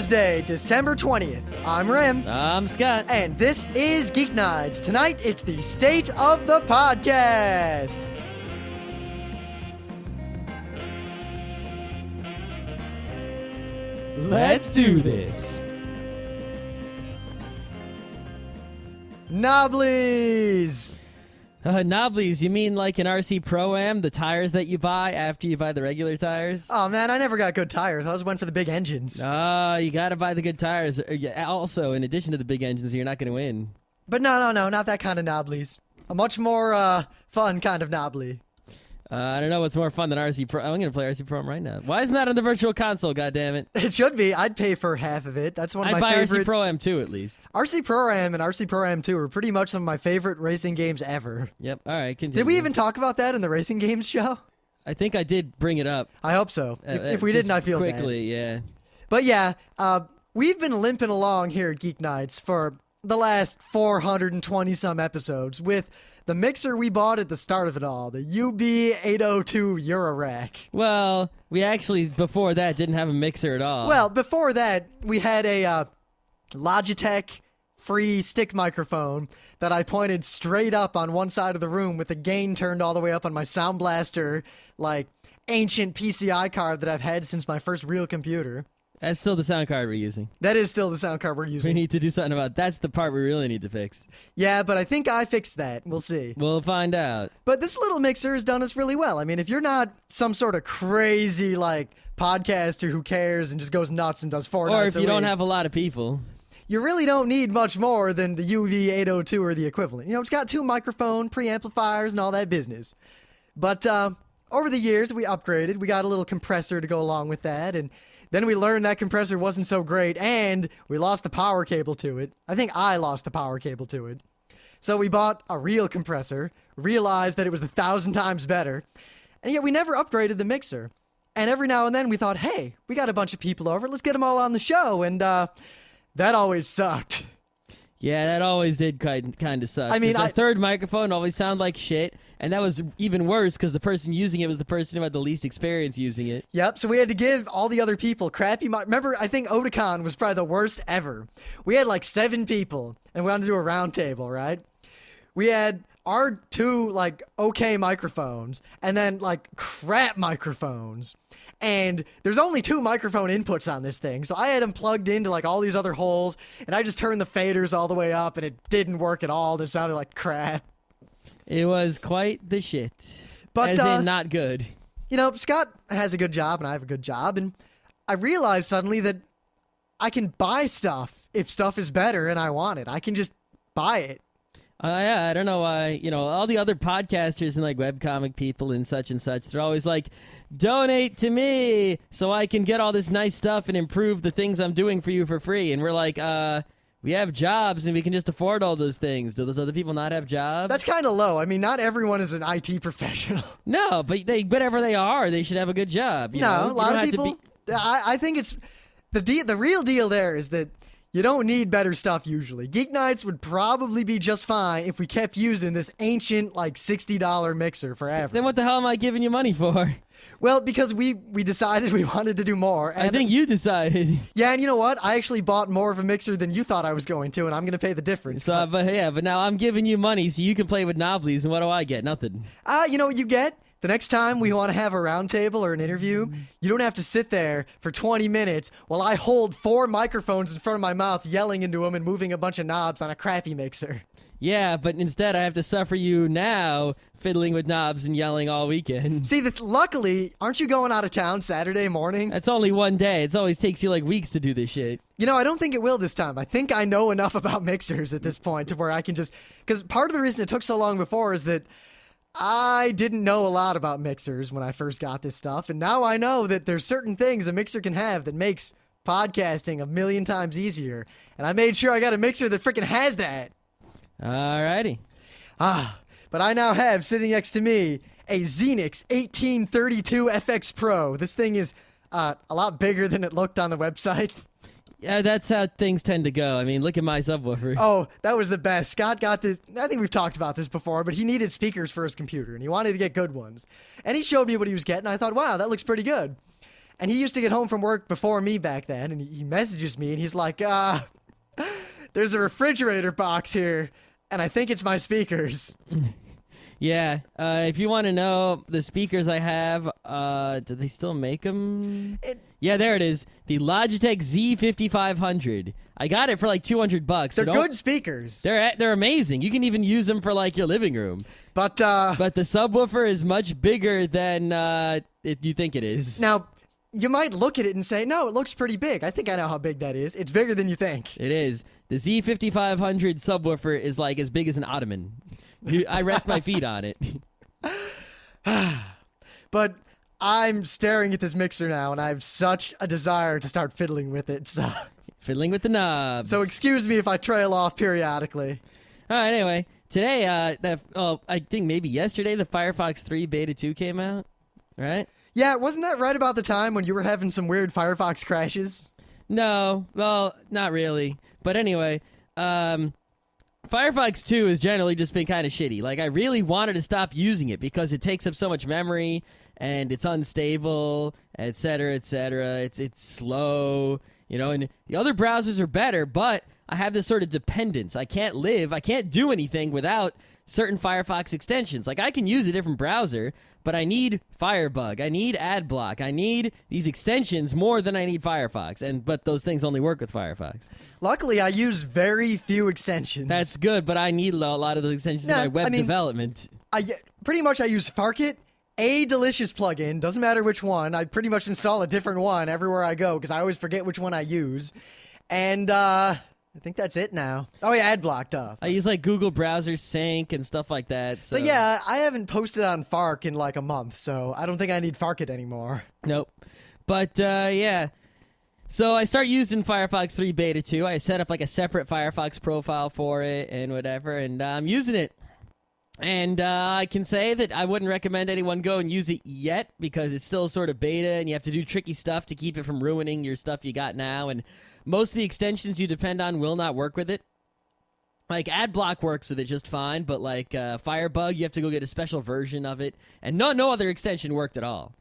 Thursday, December 20th. I'm Rim. I'm Scott. And this is Geeknights. Tonight, it's the State of the Podcast. Let's do this. Nobblies. Nobblies, you mean like an RC Pro-Am, the tires that you buy after you buy the regular tires? Oh, man, I never got good tires. I always went for the big engines. Oh, you gotta buy the good tires. Also, in addition to the big engines, you're not gonna win. But no, not that kind of Nobblies. A much more fun kind of Knobbly. I don't know what's more fun than RC Pro. I'm gonna play RC Pro-Am right now. Why isn't that on the Virtual Console, goddammit? It should be. I'd pay for half of it. That's one of I'd my buy favorite. RC Pro-Am 2 at least. RC Pro-Am and RC Pro-Am 2 are pretty much some of my favorite racing games ever. Yep, alright, continue. Did we even talk about that in the racing games show? I think I did bring it up. I hope so. If we didn't, I feel quickly, bad. yeah. But yeah, we've been limping along here at Geeknights for the last 420-some episodes with the mixer we bought at the start of it all, the UB802 Eurorack. Well, we actually, before that, didn't have a mixer at all. Well, before that, we had a Logitech free stick microphone that I pointed straight up on one side of the room with the gain turned all the way up on my Sound Blaster, like, ancient PCI card that I've had since my first real computer. That's still the sound card we're using. That is still the sound card we're using. We need to do something about that's the part we really need to fix. Yeah, but I think I fixed that. We'll see. We'll find out. But this little mixer has done us really well. I mean, if you're not some sort of crazy, like, podcaster who cares and just goes nuts and does four nights a week. Or if you don't have a lot of people. You really don't need much more than the UV802 or the equivalent. You know, it's got 2 microphone, preamplifiers, and all that business. But over the years, we upgraded. We got a little compressor to go along with that, and then we learned that compressor wasn't so great, and we lost the power cable to it. I think I lost the power cable to it. So we bought a real compressor, realized that it was 1,000 times better, and yet we never upgraded the mixer. And every now and then we thought, hey, we got a bunch of people over, let's get them all on the show, and that always sucked. Yeah, that always did kind of suck. I mean, the third microphone always sounded like shit, and that was even worse because the person using it was the person who had the least experience using it. Yep, so we had to give all the other people crappy remember, I think Otakon was probably the worst ever. We had like 7 people, and we wanted to do a round table, right? We had our 2, like, okay microphones, and then, like, crap microphones. And there's only 2 microphone inputs on this thing, so I had them plugged into, like, all these other holes, and I just turned the faders all the way up, and it didn't work at all. It sounded like crap. It was quite the shit. But, as in not good. You know, Scott has a good job, and I have a good job, and I realized suddenly that I can buy stuff if stuff is better and I want it. I can just buy it. Yeah, I don't know why, you know, all the other podcasters and like webcomic people and such, they're always like, donate to me so I can get all this nice stuff and improve the things I'm doing for you for free. And we're like, we have jobs and we can just afford all those things. Do those other people not have jobs? That's kind of low. I mean, not everyone is an IT professional. No, but whatever they are, they should have a good job. You know? A lot of people, I think it's, the real deal there is that you don't need better stuff usually. Geeknights would probably be just fine if we kept using this ancient, like, $60 mixer forever. Then what the hell am I giving you money for? Well, because we decided we wanted to do more. And I think you decided. Yeah, and you know what? I actually bought more of a mixer than you thought I was going to, and I'm going to pay the difference. So, but now I'm giving you money so you can play with Nobblies, and what do I get? Nothing. You know what you get? The next time we want to have a round table or an interview, you don't have to sit there for 20 minutes while I hold 4 microphones in front of my mouth yelling into them and moving a bunch of knobs on a crappy mixer. Yeah, but instead I have to suffer you now fiddling with knobs and yelling all weekend. See, luckily, aren't you going out of town Saturday morning? That's only one day. It always takes you like weeks to do this shit. You know, I don't think it will this time. I think I know enough about mixers at this point to where I can just... Because part of the reason it took so long before is that I didn't know a lot about mixers when I first got this stuff, and now I know that there's certain things a mixer can have that makes podcasting a million times easier, and I made sure I got a mixer that freaking has that. Alrighty. But I now have sitting next to me a Xenix 1832 FX Pro. This thing is a lot bigger than it looked on the website. Yeah, that's how things tend to go. I mean, look at my subwoofer. Oh, that was the best. Scott got this. I think we've talked about this before, but he needed speakers for his computer, and he wanted to get good ones. And he showed me what he was getting. I thought, wow, that looks pretty good. And he used to get home from work before me back then, and he messages me, and he's like, there's a refrigerator box here, and I think it's my speakers. Yeah, if you want to know the speakers I have, do they still make them? Yeah, there it is. The Logitech Z5500. I got it for like $200. They're good speakers. They're amazing. You can even use them for like your living room. But the subwoofer is much bigger than you think it is. Now, you might look at it and say, no, it looks pretty big. I think I know how big that is. It's bigger than you think. It is. The Z5500 subwoofer is like as big as an ottoman. I rest my feet on it. But I'm staring at this mixer now, and I have such a desire to start fiddling with it. So, Fiddling with the knobs. so excuse me if I trail off periodically. All right, anyway. Today, I think maybe yesterday, the Firefox 3 Beta 2 came out, right? Yeah, wasn't that right about the time when you were having some weird Firefox crashes? No, well, not really. But anyway, Firefox 2 has generally just been kind of shitty. Like, I really wanted to stop using it because it takes up so much memory, and it's unstable, etc., etc. It's slow, you know, and the other browsers are better, but I have this sort of dependence. I can't do anything without certain Firefox extensions. Like, I can use a different browser, but I need Firebug, I need AdBlock, I need these extensions more than I need Firefox, but those things only work with Firefox. Luckily, I use very few extensions. That's good, but I need a lot of those extensions in my web development. Pretty much I use Farkit, a delicious plugin, doesn't matter which one. I pretty much install a different one everywhere I go because I always forget which one I use. And I think that's it now. Oh yeah, AdBlock stuff. I use like Google Browser Sync and stuff like that. So. But yeah, I haven't posted on Fark in like a month, so I don't think I need Farkit anymore. Nope. But yeah. So I start using Firefox 3 Beta 2. I set up like a separate Firefox profile for it and whatever, and I'm using it. And I can say that I wouldn't recommend anyone go and use it yet because it's still sort of beta and you have to do tricky stuff to keep it from ruining your stuff you got now. And most of the extensions you depend on will not work with it. Like, AdBlock works with it just fine, but like Firebug, you have to go get a special version of it. And no other extension worked at all.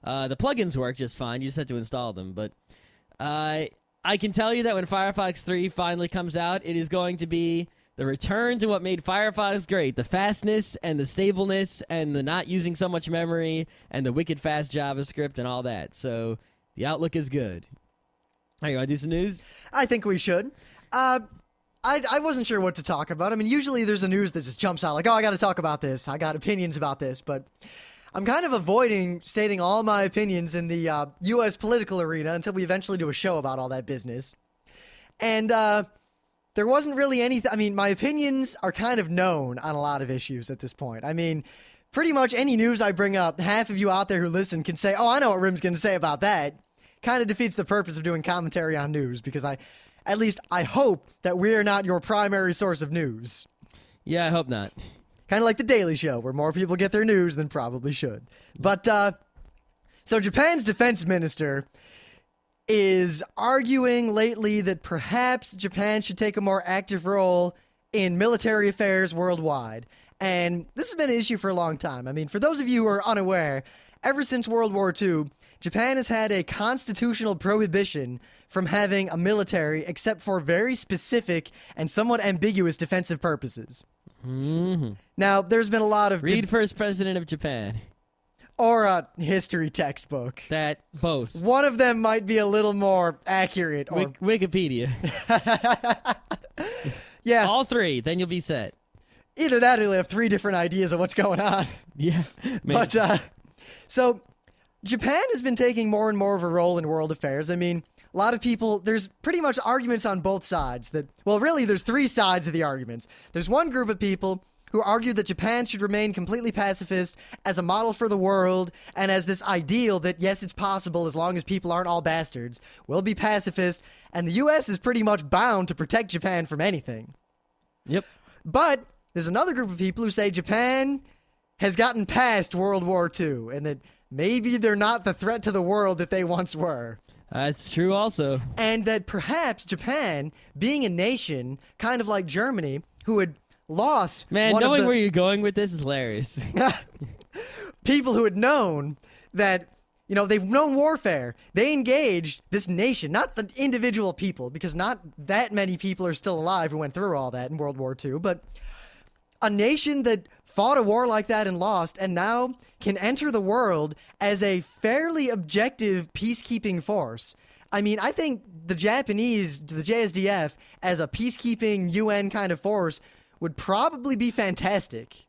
The plugins work just fine. You just have to install them. But I can tell you that when Firefox 3 finally comes out, it is going to be the return to what made Firefox great. The fastness and the stableness and the not using so much memory and the wicked fast JavaScript and all that. So the outlook is good. All right, you want to do some news? I think we should. I wasn't sure what to talk about. I mean, usually there's a news that just jumps out like, oh, I got to talk about this. I got opinions about this. But I'm kind of avoiding stating all my opinions in the U.S. political arena until we eventually do a show about all that business. And there wasn't really anything. I mean, my opinions are kind of known on a lot of issues at this point. I mean, pretty much any news I bring up, half of you out there who listen can say, oh, I know what Rim's going to say about that. Kind of defeats the purpose of doing commentary on news because I hope that we're not your primary source of news. Yeah, I hope not. Kind of like The Daily Show, where more people get their news than probably should. But, so Japan's defense minister is arguing lately that perhaps Japan should take a more active role in military affairs worldwide. And this has been an issue for a long time. I mean, for those of you who are unaware, ever since World War II, Japan has had a constitutional prohibition from having a military except for very specific and somewhat ambiguous defensive purposes. Mm-hmm. Now, there's been a lot of... Read First President of Japan. Or a history textbook. That, both. One of them might be a little more accurate. Or Wikipedia. Yeah. All three, then you'll be set. Either that or you'll have three different ideas of what's going on. Yeah. But, so, Japan has been taking more and more of a role in world affairs. I mean, a lot of people, there's pretty much arguments on both sides that, well, really, there's three sides of the arguments. There's one group of people who argue that Japan should remain completely pacifist as a model for the world and as this ideal that, yes, it's possible as long as people aren't all bastards, we'll be pacifist, and the U.S. is pretty much bound to protect Japan from anything. Yep. But there's another group of people who say Japan has gotten past World War II and that maybe they're not the threat to the world that they once were. That's true also. And that perhaps Japan, being a nation, kind of like Germany, who had lost... Man, knowing where you're going with this is hilarious. People who had known that You know, they've known warfare. They engaged this nation, not the individual people, because not that many people are still alive who went through all that in World War II, but a nation that fought a war like that and lost, and now can enter the world as a fairly objective peacekeeping force. I mean, I think the Japanese, the JSDF, as a peacekeeping UN kind of force, would probably be fantastic.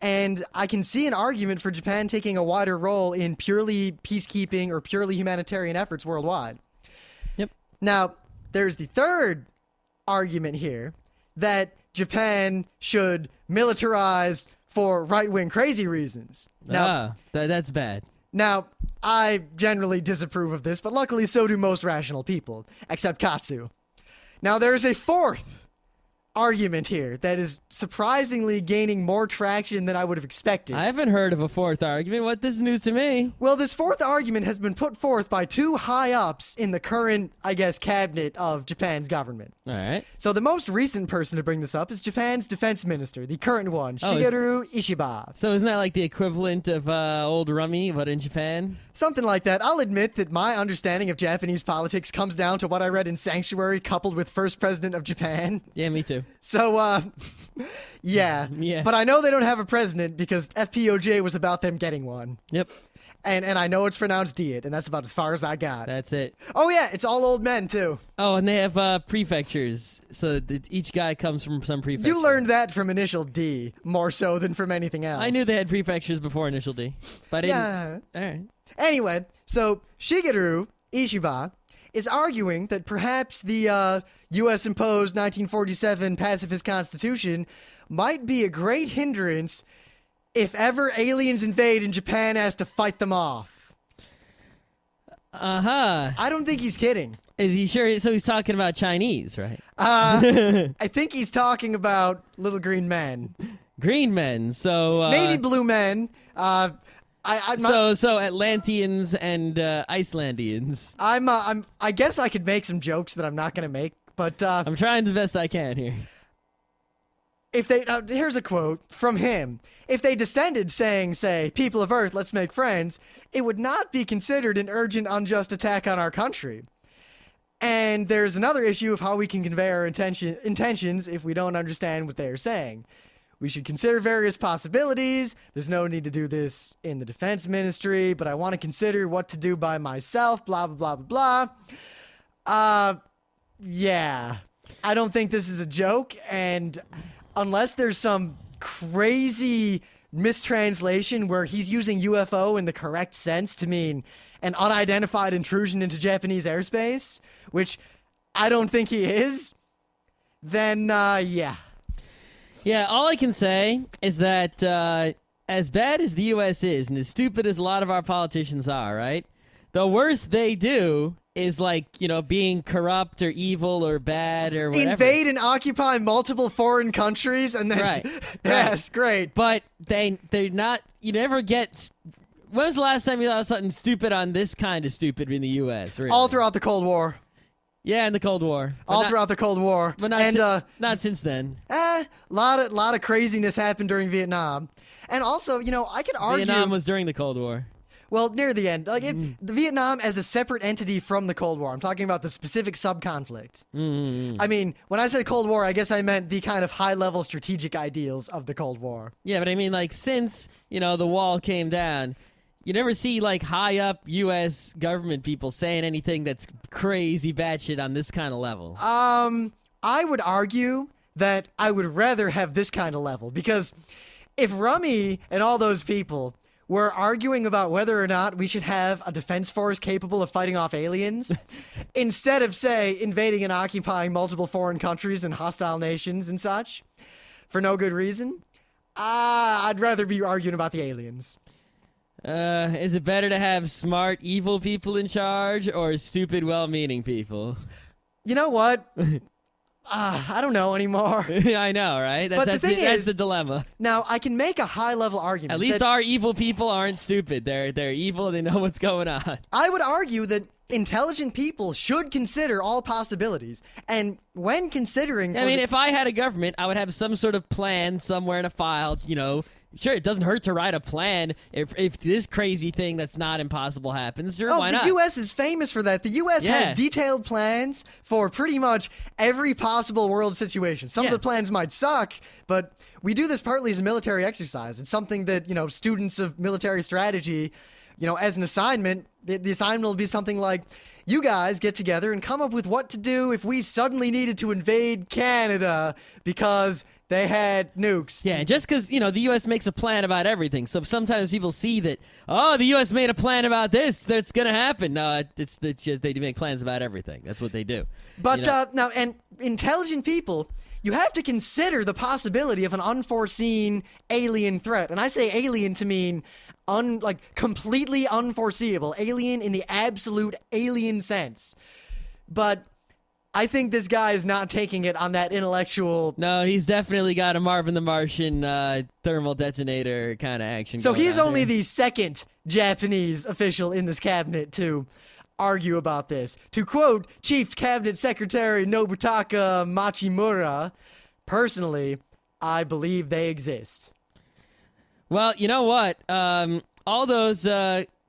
And I can see an argument for Japan taking a wider role in purely peacekeeping or purely humanitarian efforts worldwide. Yep. Now, there's the third argument here that Japan should militarize for right-wing crazy reasons. Now, that's bad. Now, I generally disapprove of this, but luckily so do most rational people, except Katsu. Now, there's a fourth argument here that is surprisingly gaining more traction than I would have expected. I haven't heard of a fourth argument. What? This is news to me. Well, this fourth argument has been put forth by two high-ups in the current, I guess, cabinet of Japan's government. All right. So the most recent person to bring this up is Japan's defense minister, the current one, Shigeru Ishiba. So isn't that like the equivalent of old rummy, but in Japan? Something like that. I'll admit that my understanding of Japanese politics comes down to what I read in Sanctuary coupled with First President of Japan. Yeah, me too. So, yeah. Yeah. But I know they don't have a president because FPOJ was about them getting one. Yep. And I know it's pronounced Diet, and that's about as far as I got. That's it. Oh, yeah, it's all old men, too. Oh, and they have prefectures, so that each guy comes from some prefecture. You learned that from Initial D, more so than from anything else. I knew they had prefectures before Initial D, but I didn't. Yeah. All right. Anyway, so Shigeru Ishiba is arguing that perhaps the U.S.-imposed 1947 pacifist constitution might be a great hindrance if ever aliens invade and Japan has to fight them off. Uh-huh. I don't think he's kidding. Is he sure? So he's talking about Chinese, right? I think he's talking about little green men. Green men, so... Maybe blue men. I'm not, so Atlanteans and Icelandians. I guess I could make some jokes that I'm not going to make, but... I'm trying the best I can here. If they... here's a quote from him. If they descended saying, say, people of Earth, let's make friends, it would not be considered an urgent, unjust attack on our country. And there's another issue of how we can convey our intentions if we don't understand what they are saying. We should consider various possibilities. There's no need to do this in the defense ministry, but I want to consider what to do by myself, blah, blah, blah, blah, blah. Yeah. I don't think this is a joke, and unless there's some crazy mistranslation where he's using UFO in the correct sense to mean an unidentified intrusion into Japanese airspace, which I don't think he is, then, yeah. Yeah, all I can say is that as bad as the U.S. is and as stupid as a lot of our politicians are, right, the worst they do is like, being corrupt or evil or bad or whatever. Invade and occupy multiple foreign countries and then... Right. Yes, great. But they're not... You never get... When was the last time you saw something stupid on this kind of stupid in the U.S.? Really? All throughout the Cold War. Yeah, in the Cold War. Throughout the Cold War. But not, not since then. Lot of craziness happened during Vietnam. And also, I could argue... Vietnam was during the Cold War. Well, near the end. Like, the Vietnam as a separate entity from the Cold War. I'm talking about the specific sub-conflict. I mean, when I said Cold War, I guess I meant the kind of high-level strategic ideals of the Cold War. Yeah, but I mean, like, since, the wall came down, you never see, like, high-up U.S. government people saying anything that's crazy batshit on this kind of level. I would argue that I would rather have this kind of level, because if Rummy and all those people... we're arguing about whether or not we should have a defense force capable of fighting off aliens, instead of, say, invading and occupying multiple foreign countries and hostile nations and such, for no good reason. I'd rather be arguing about the aliens. Is it better to have smart, evil people in charge, or stupid, well-meaning people? You know what? I don't know anymore. I know, right? That's the dilemma. Now, I can make a high-level argument. At least our evil people aren't stupid. They're evil. They know what's going on. I would argue that intelligent people should consider all possibilities. And when considering... I mean, if I had a government, I would have some sort of plan somewhere in a file, sure, it doesn't hurt to write a plan if this crazy thing that's not impossible happens. Sure, Oh, why the not? U.S. is famous for that. The U.S. has Yeah. detailed plans for pretty much every possible world situation. Some of Yeah. the plans might suck, but we do this partly as a military exercise. It's something that, students of military strategy, as an assignment, the assignment will be something like, you guys get together and come up with what to do if we suddenly needed to invade Canada because they had nukes. Yeah, just because, the U.S. makes a plan about everything. So sometimes people see that, oh, the U.S. made a plan about this, that's going to happen. No, it's just they make plans about everything. That's what they do. But now, and intelligent people, you have to consider the possibility of an unforeseen alien threat. And I say alien to mean completely unforeseeable. Alien in the absolute alien sense. But I think this guy is not taking it on that intellectual. No, he's definitely got a Marvin the Martian thermal detonator kind of action. So going he's on only here. the second Japanese official in this cabinet to argue about this. To quote Chief Cabinet Secretary Nobutaka Machimura, personally, I believe they exist. Well, you know what? All those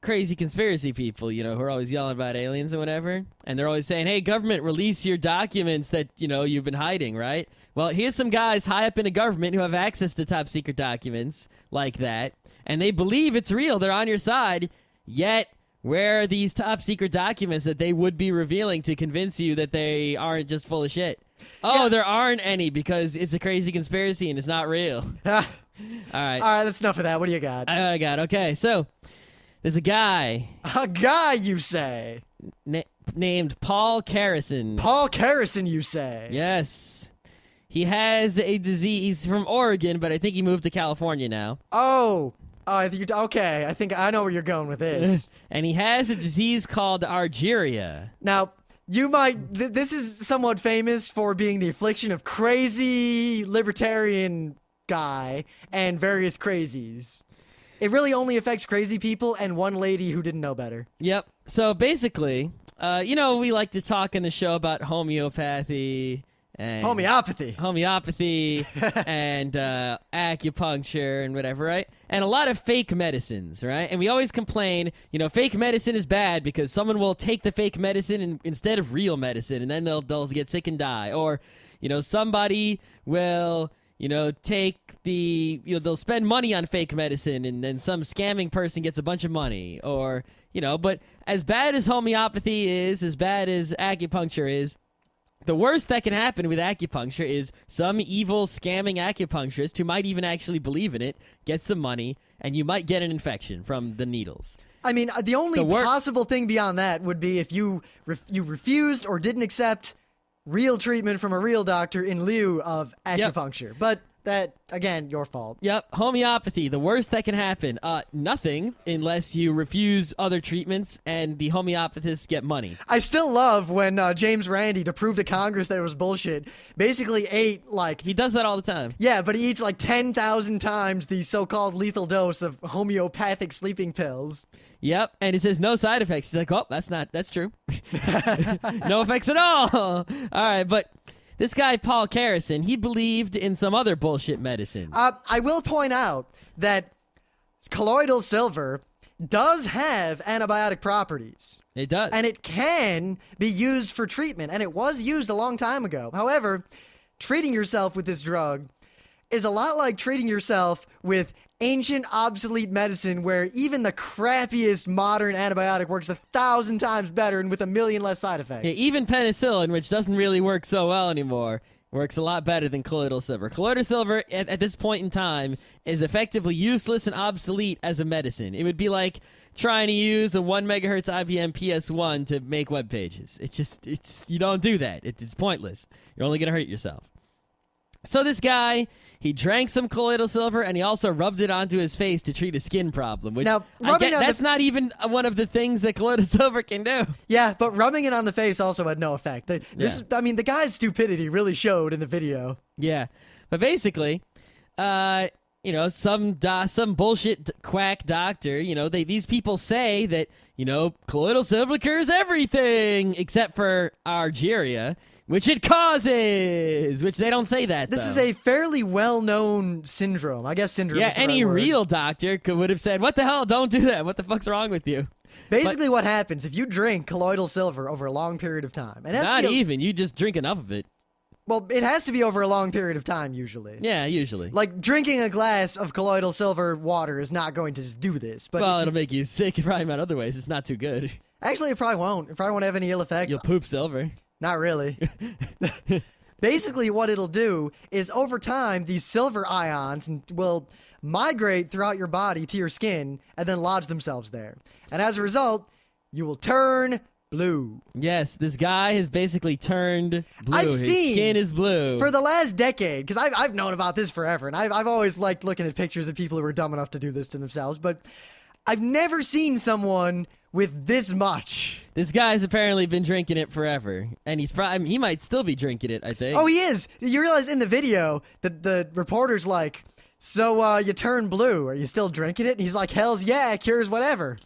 crazy conspiracy people, who are always yelling about aliens and whatever, and they're always saying, hey, government, release your documents that, you've been hiding, right? Well, here's some guys high up in the government who have access to top secret documents like that, and they believe it's real. They're on your side, yet where are these top secret documents that they would be revealing to convince you that they aren't just full of shit? Oh, Yeah. there aren't any because it's a crazy conspiracy and it's not real. All right. All right, that's enough of that. What do you got? I got okay. So there's a guy A guy, you say? named Paul Carrison. Paul Carrison, you say? Yes, he has a disease. He's from Oregon, but I think he moved to California now. Oh, I think okay. I think I know where you're going with this. And he has a disease called argyria. Now, you might. This is somewhat famous for being the affliction of crazy libertarian guy and various crazies. It really only affects crazy people and one lady who didn't know better. Yep. So basically, we like to talk in the show about homeopathy and Homeopathy. and acupuncture and whatever, right? And a lot of fake medicines, right? And we always complain, fake medicine is bad because someone will take the fake medicine instead of real medicine, and then they'll get sick and die. Or, somebody will, take they'll spend money on fake medicine, and then some scamming person gets a bunch of money. Or, but as bad as homeopathy is, as bad as acupuncture is, the worst that can happen with acupuncture is some evil scamming acupuncturist who might even actually believe in it, get some money, and you might get an infection from the needles. I mean, the only possible thing beyond that would be if you refused or didn't accept real treatment from a real doctor in lieu of acupuncture. But that, again, your fault. Yep, homeopathy, the worst that can happen. Nothing unless you refuse other treatments and the homeopathists get money. I still love when James Randi, to prove to Congress that it was bullshit, basically ate He does that all the time. Yeah, but he eats 10,000 times the so-called lethal dose of homeopathic sleeping pills. Yep, and it says no side effects. He's like, oh, that's true. No effects at all. All right, but this guy, Paul Carrison, he believed in some other bullshit medicine. I will point out that colloidal silver does have antibiotic properties. It does. And it can be used for treatment, and it was used a long time ago. However, treating yourself with this drug is a lot like treating yourself with ancient, obsolete medicine where even the crappiest modern antibiotic works 1,000 times better and with 1,000,000 less side effects. Yeah, even penicillin, which doesn't really work so well anymore, works a lot better than colloidal silver. Colloidal silver, at this point in time, is effectively useless and obsolete as a medicine. It would be like trying to use a 1 megahertz IBM PS1 to make web pages. You don't do that. It's pointless. You're only going to hurt yourself. So this guy, he drank some colloidal silver, and he also rubbed it onto his face to treat a skin problem. Which now, that's not even one of the things that colloidal silver can do. Yeah, but rubbing it on the face also had no effect. The guy's stupidity really showed in the video. Yeah, but basically, some bullshit quack doctor, these people say that, colloidal silver cures everything except for argyria, which it causes, which they don't say that, This though. is a fairly well-known syndrome. I guess syndrome is the any right word. real doctor would have said, what the hell, don't do that. What the fuck's wrong with you? Basically, what happens if you drink colloidal silver over a long period of time? It has Not to be even. You just drink enough of it. Well, it has to be over a long period of time, usually. Yeah, usually. Like, drinking a glass of colloidal silver water is not going to just do this. But Well, it'll make you sick probably in other ways. It's not too good. actually, it probably won't. It probably won't have any ill effects. You'll poop silver. Not really. Basically, what it'll do is over time, these silver ions will migrate throughout your body to your skin and then lodge themselves there. And as a result, you will turn blue. Yes, this guy has basically turned blue. I've His seen skin is blue. For the last decade, because I've known about this forever, and I've always liked looking at pictures of people who were dumb enough to do this to themselves, but I've never seen someone with this much. This guy's apparently been drinking it forever, and he might still be drinking it, I think. Oh, he is. You realize in the video that the reporter's like, so you turn blue. Are you still drinking it? And he's like, hell's yeah, it cures whatever.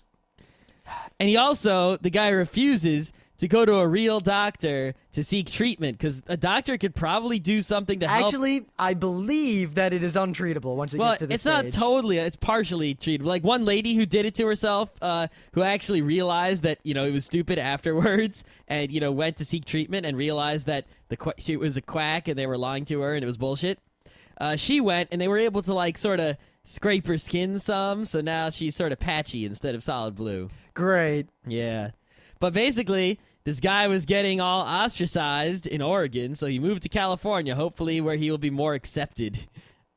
And the guy refuses to go to a real doctor to seek treatment, because a doctor could probably do something to help. Actually, I believe that it is untreatable once it gets to this it's not stage. totally. It's partially treatable. Like one lady who did it to herself, who actually realized that it was stupid afterwards, and went to seek treatment and realized that she was a quack and they were lying to her and it was bullshit. She went and they were able to sort of scrape her skin some, so now she's sort of patchy instead of solid blue. Great. Yeah, but basically, this guy was getting all ostracized in Oregon, so he moved to California, hopefully where he will be more accepted.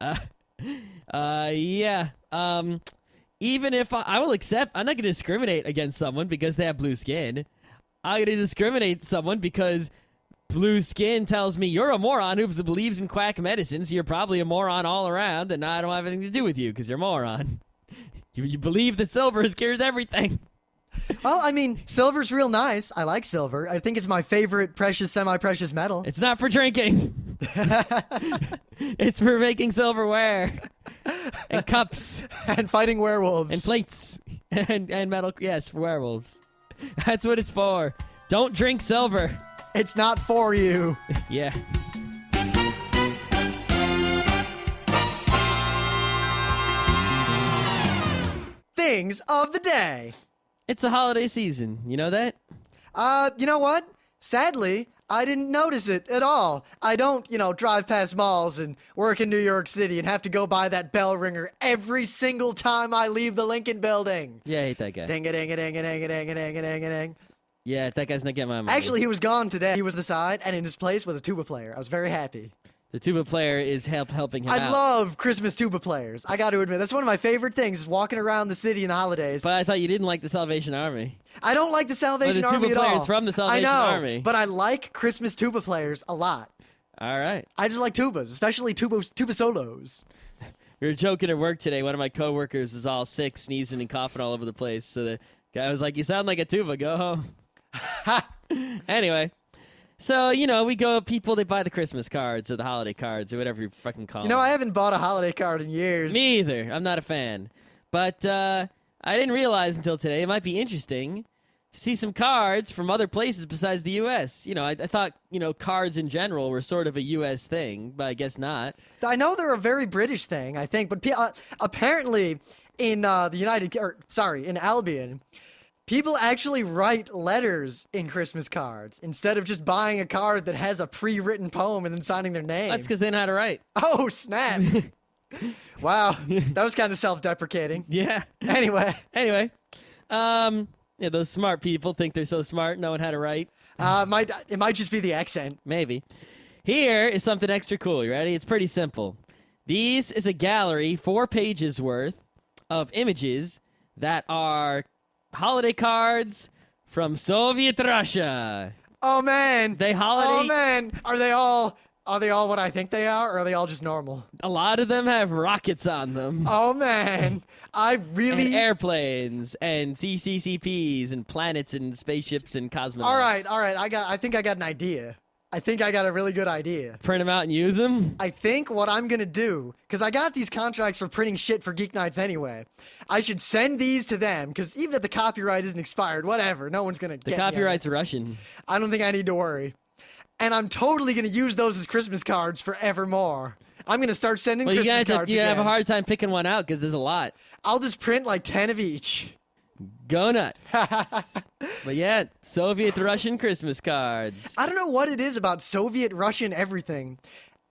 Yeah. Even if I will accept, I'm not going to discriminate against someone because they have blue skin. I'm going to discriminate someone because blue skin tells me you're a moron who believes in quack medicine, so you're probably a moron all around, and I don't have anything to do with you because you're a moron. You believe that silver cures everything. Well, I mean, silver's real nice. I like silver. I think it's my favorite precious, semi-precious metal. It's not for drinking. It's for making silverware and cups And fighting werewolves. and plates and metal. Yes, for werewolves. That's what it's for. Don't drink silver. It's not for you. Yeah. Things of the day. It's a holiday season. You know that? You know what? Sadly, I didn't notice it at all. I don't, drive past malls and work in New York City and have to go by that bell ringer every single time I leave the Lincoln building. Yeah, I hate that guy. Ding-a-ding-a-ding-a-ding-a-ding-a-ding-a-ding. Yeah, that guy's not getting my money. Actually, he was gone today. He was the side, and in his place was a tuba player. I was very happy. the tuba player is helping him out. I love Christmas tuba players. I got to admit, that's one of my favorite things, is walking around the city in the holidays. But I thought you didn't like the Salvation Army. I don't like the Salvation Well, the Army tuba at all. players from the Salvation I know, Army. but I like Christmas tuba players a lot. All right. I just like tubas, especially tuba solos. We were joking at work today. One of my coworkers is all sick, sneezing and coughing all over the place. So the guy was like, "You sound like a tuba. Go home." Anyway, so we go. People they buy the Christmas cards or the holiday cards or whatever you fucking call them. I haven't bought a holiday card in years. Me either. I'm not a fan. But I didn't realize until today it might be interesting to see some cards from other places besides the U.S. I thought, cards in general were sort of a U.S. thing, but I guess not. I know they're a very British thing, I think, but apparently in in Albion, people actually write letters in Christmas cards instead of just buying a card that has a pre-written poem and then signing their name. That's because they know how to write. Oh, snap. Wow, that was kind of self-deprecating. Yeah. Anyway. Yeah, those smart people think they're so smart, knowing how to write. It might just be the accent. Maybe. Here is something extra cool. You ready? It's pretty simple. This is a gallery, 4 pages worth of images that are holiday cards from Soviet Russia. Oh man. Oh man. Are they all what I think they are, or are they all just normal? A lot of them have rockets on them. Oh man. I really And airplanes and CCCPs and planets and spaceships and cosmonauts. All right. I think I got an idea. I think I got a really good idea. Print them out and use them? I think what I'm going to do, because I got these contracts for printing shit for Geeknights anyway, I should send these to them, because even if the copyright isn't expired, whatever, no one's going to The copyright's Russian. I don't think I need to worry. And I'm totally going to use those as Christmas cards forevermore. I'm going to start sending Well, Christmas cards you again. have a hard time picking one out because there's a lot. I'll just print like 10 of each. Go nuts. But yeah, Soviet-Russian Christmas cards. I don't know what it is about Soviet-Russian everything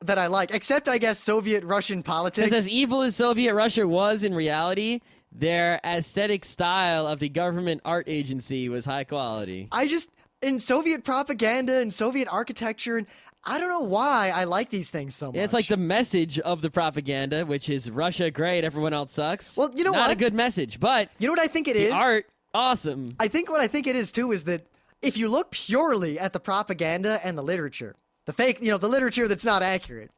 that I like, except, I guess, Soviet-Russian politics. Because as evil as Soviet Russia was in reality, their aesthetic style of the government art agency was high quality. In Soviet propaganda and Soviet architecture, and I don't know why I like these things so much. Yeah, it's like the message of the propaganda, which is Russia great, everyone else sucks. Well, you know Not what? a good message, but You know what I think it the is? art, awesome. I think what I think it is, too, is that if you look purely at the propaganda and the literature, the fake, the literature that's not accurate,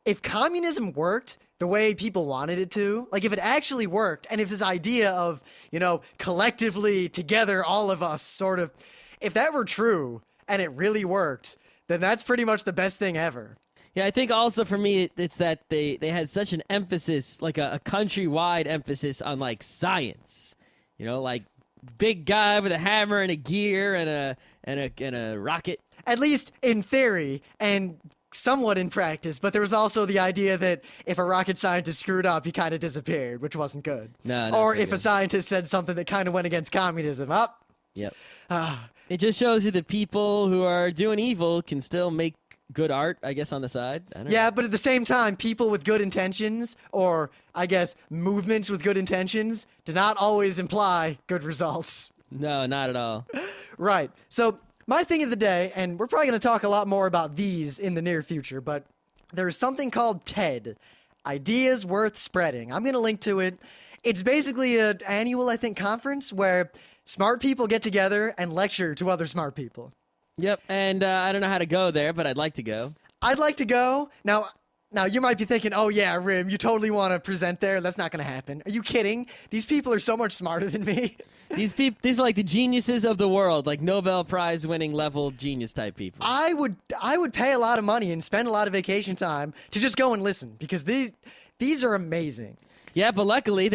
if communism worked the way people wanted it to, like if it actually worked, and if this idea of, collectively, together, all of us, sort of, if that were true and it really worked, then that's pretty much the best thing ever. Yeah, I think also for me, it's that they had such an emphasis, like a countrywide emphasis on like science, like big guy with a hammer and a gear and a rocket. At least in theory and somewhat in practice, but there was also the idea that if a rocket scientist screwed up, he kind of disappeared, which wasn't good. No, or not if good. a scientist said something that kind of went against communism, up. Yep. It just shows you that people who are doing evil can still make good art, I guess, on the side. I don't know. Yeah, but at the same time, people with good intentions, or I guess movements with good intentions, do not always imply good results. No, not at all. Right. So my thing of the day, and we're probably going to talk a lot more about these in the near future, but there's something called TED, Ideas Worth Spreading. I'm going to link to it. It's basically an annual, I think, conference where smart people get together and lecture to other smart people. Yep, and I don't know how to go there, but I'd like to go. I'd like to go. Now you might be thinking, oh yeah, Rim, you totally want to present there. That's not going to happen. Are you kidding? These people are so much smarter than me. These are like the geniuses of the world, like Nobel Prize winning level genius type people. I would pay a lot of money and spend a lot of vacation time to just go and listen, because these are amazing. Yeah, but luckily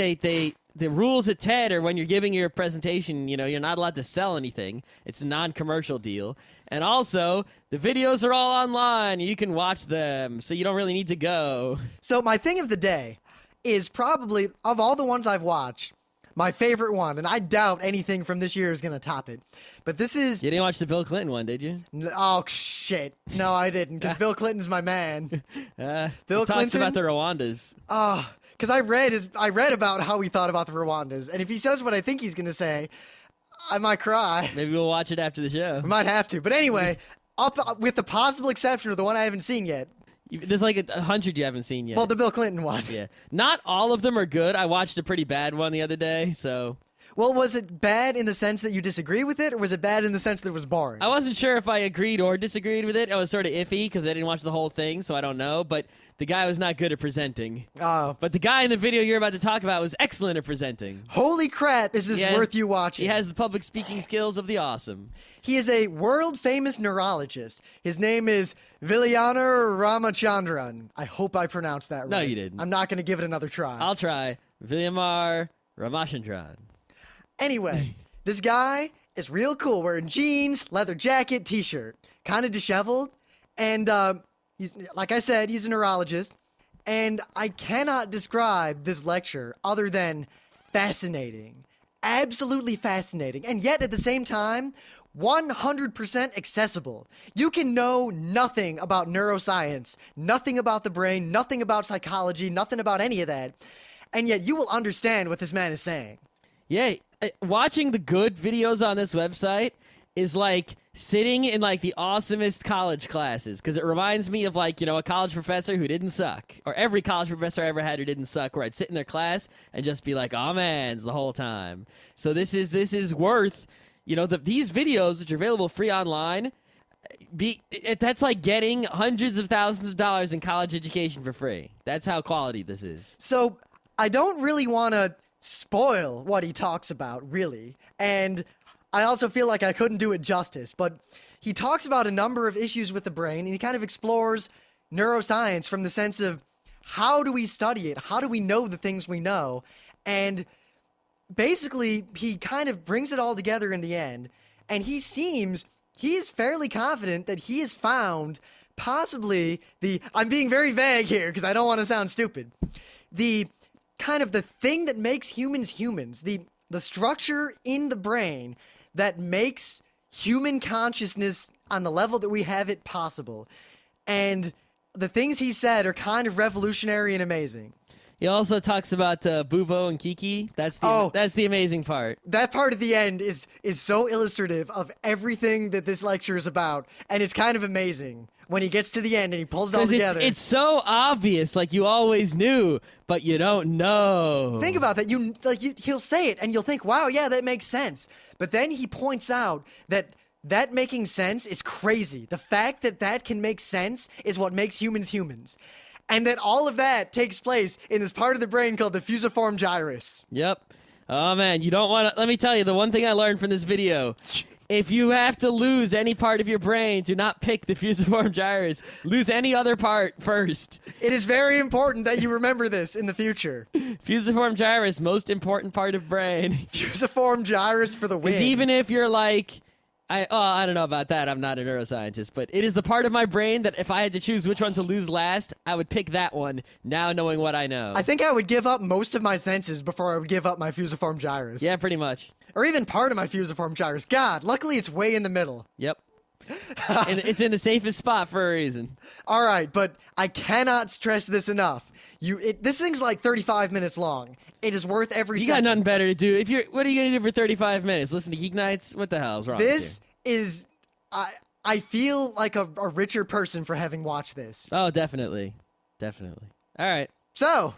the rules at TED are when you're giving your presentation, you're not allowed to sell anything. It's a non-commercial deal. And also, the videos are all online. You can watch them, so you don't really need to go. So my thing of the day is probably, of all the ones I've watched, my favorite one, and I doubt anything from this year is going to top it. But this is... You didn't watch the Bill Clinton one, did you? Oh, shit. No, I didn't, because Bill Clinton's my man. Bill Bill talks Clinton? about the Rwandas. Because I read about how he thought about the Rwandas, and if he says what I think he's going to say, I might cry. Maybe we'll watch it after the show. I might have to. But anyway, with the possible exception of the one I haven't seen yet. There's like 100 you haven't seen yet. Well, the Bill Clinton one. Yeah. Not all of them are good. I watched a pretty bad one the other day, so... Well, was it bad in the sense that you disagree with it, or was it bad in the sense that it was boring? I wasn't sure if I agreed or disagreed with it. I was sort of iffy because I didn't watch the whole thing, so I don't know. But the guy was not good at presenting. Oh. But the guy in the video you're about to talk about was excellent at presenting. Holy crap, is this worth you watching? He has the public speaking skills of the awesome. He is a world-famous neurologist. His name is Vilayana Ramachandran. I hope I pronounced that right. No, you didn't. I'm not going to give it another try. I'll try. Vilayamar Ramachandran. Anyway, this guy is real cool, wearing jeans, leather jacket, t-shirt, kind of disheveled, and he's, like I said, he's a neurologist, and I cannot describe this lecture other than fascinating, absolutely fascinating, and yet at the same time, 100% accessible. You can know nothing about neuroscience, nothing about the brain, nothing about psychology, nothing about any of that, and yet you will understand what this man is saying. Yeah, watching the good videos on this website is like sitting in like the awesomest college classes, because it reminds me of like, a college professor who didn't suck, or every college professor I ever had who didn't suck, where I'd sit in their class and just be like, oh man, the whole time. So this is worth, these videos, which are available free online, that's like getting hundreds of thousands of dollars in college education for free. That's how quality this is. So I don't really want to spoil what he talks about, really. And I also feel like I couldn't do it justice, but he talks about a number of issues with the brain, and he kind of explores neuroscience from the sense of how do we study it? How do we know the things we know? And basically, he kind of brings it all together in the end, and he seems he is fairly confident that he has found possibly I'm being very vague here because I don't want to sound stupid, the kind of the thing that makes humans humans, the structure in the brain that makes human consciousness on the level that we have it possible. And the things he said are kind of revolutionary and amazing. He also talks about Bubo and Kiki. That's the amazing part. That part at the end is so illustrative of everything that this lecture is about, and it's kind of amazing when he gets to the end and he pulls it all together. It's so obvious, like you always knew, but you don't know. Think about that. He'll say it, and you'll think, "Wow, yeah, that makes sense." But then he points out that making sense is crazy. The fact that can make sense is what makes humans humans. And that all of that takes place in this part of the brain called the fusiform gyrus. Yep. Oh, man, you don't want to... Let me tell you, the one thing I learned from this video, if you have to lose any part of your brain, do not pick the fusiform gyrus. Lose any other part first. It is very important that you remember this in the future. Fusiform gyrus, most important part of brain. Fusiform gyrus for the win. Because even if you're like... I don't know about that. I'm not a neuroscientist, but it is the part of my brain that if I had to choose which one to lose last, I would pick that one, now knowing what I know. I think I would give up most of my senses before I would give up my fusiform gyrus. Yeah, pretty much. Or even part of my fusiform gyrus. God, luckily it's way in the middle. Yep. And it's in the safest spot for a reason. All right, but I cannot stress this enough. This thing's like 35 minutes long. It is worth every second. You got nothing better to do. What are you going to do for 35 minutes? Listen to Geeknights? What the hell's wrong This with you? is... I feel like a richer person for having watched this. Oh, definitely. Definitely. All right. So,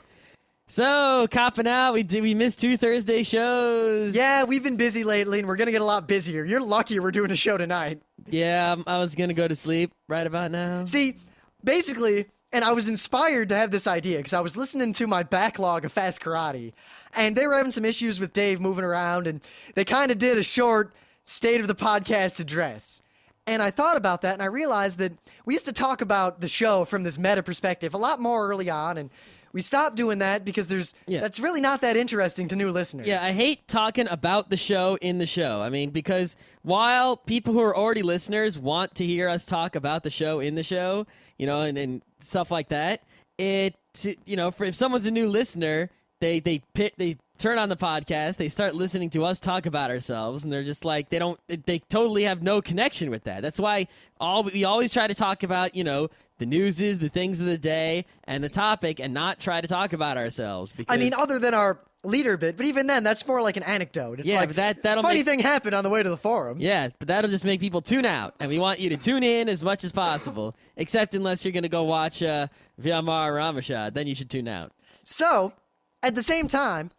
copping out. We missed 2 Thursday shows. Yeah, we've been busy lately, and we're going to get a lot busier. You're lucky we're doing a show tonight. Yeah, I was going to go to sleep right about now. See, basically... And I was inspired to have this idea because I was listening to my backlog of Fast Karate, and they were having some issues with Dave moving around, and they kind of did a short state of the podcast address. And I thought about that, and I realized that we used to talk about the show from this meta perspective a lot more early on, and we stopped doing that because that's really not that interesting to new listeners. Yeah, I hate talking about the show in the show. I mean, because while people who are already listeners want to hear us talk about the show in the show, and stuff like that, if someone's a new listener, they turn on the podcast, they start listening to us talk about ourselves, and they're just like, they totally have no connection with that. That's why we always try to talk about, the news is the things of the day and the topic, and not try to talk about ourselves. Because, I mean, other than our leader bit, but even then, that's more like an anecdote. It's like, but that'll funny thing happened on the way to the forum. Yeah, but that'll just make people tune out, and we want you to tune in as much as possible, except unless you're going to go watch Vyamar Ramashad, then you should tune out. So, at the same time,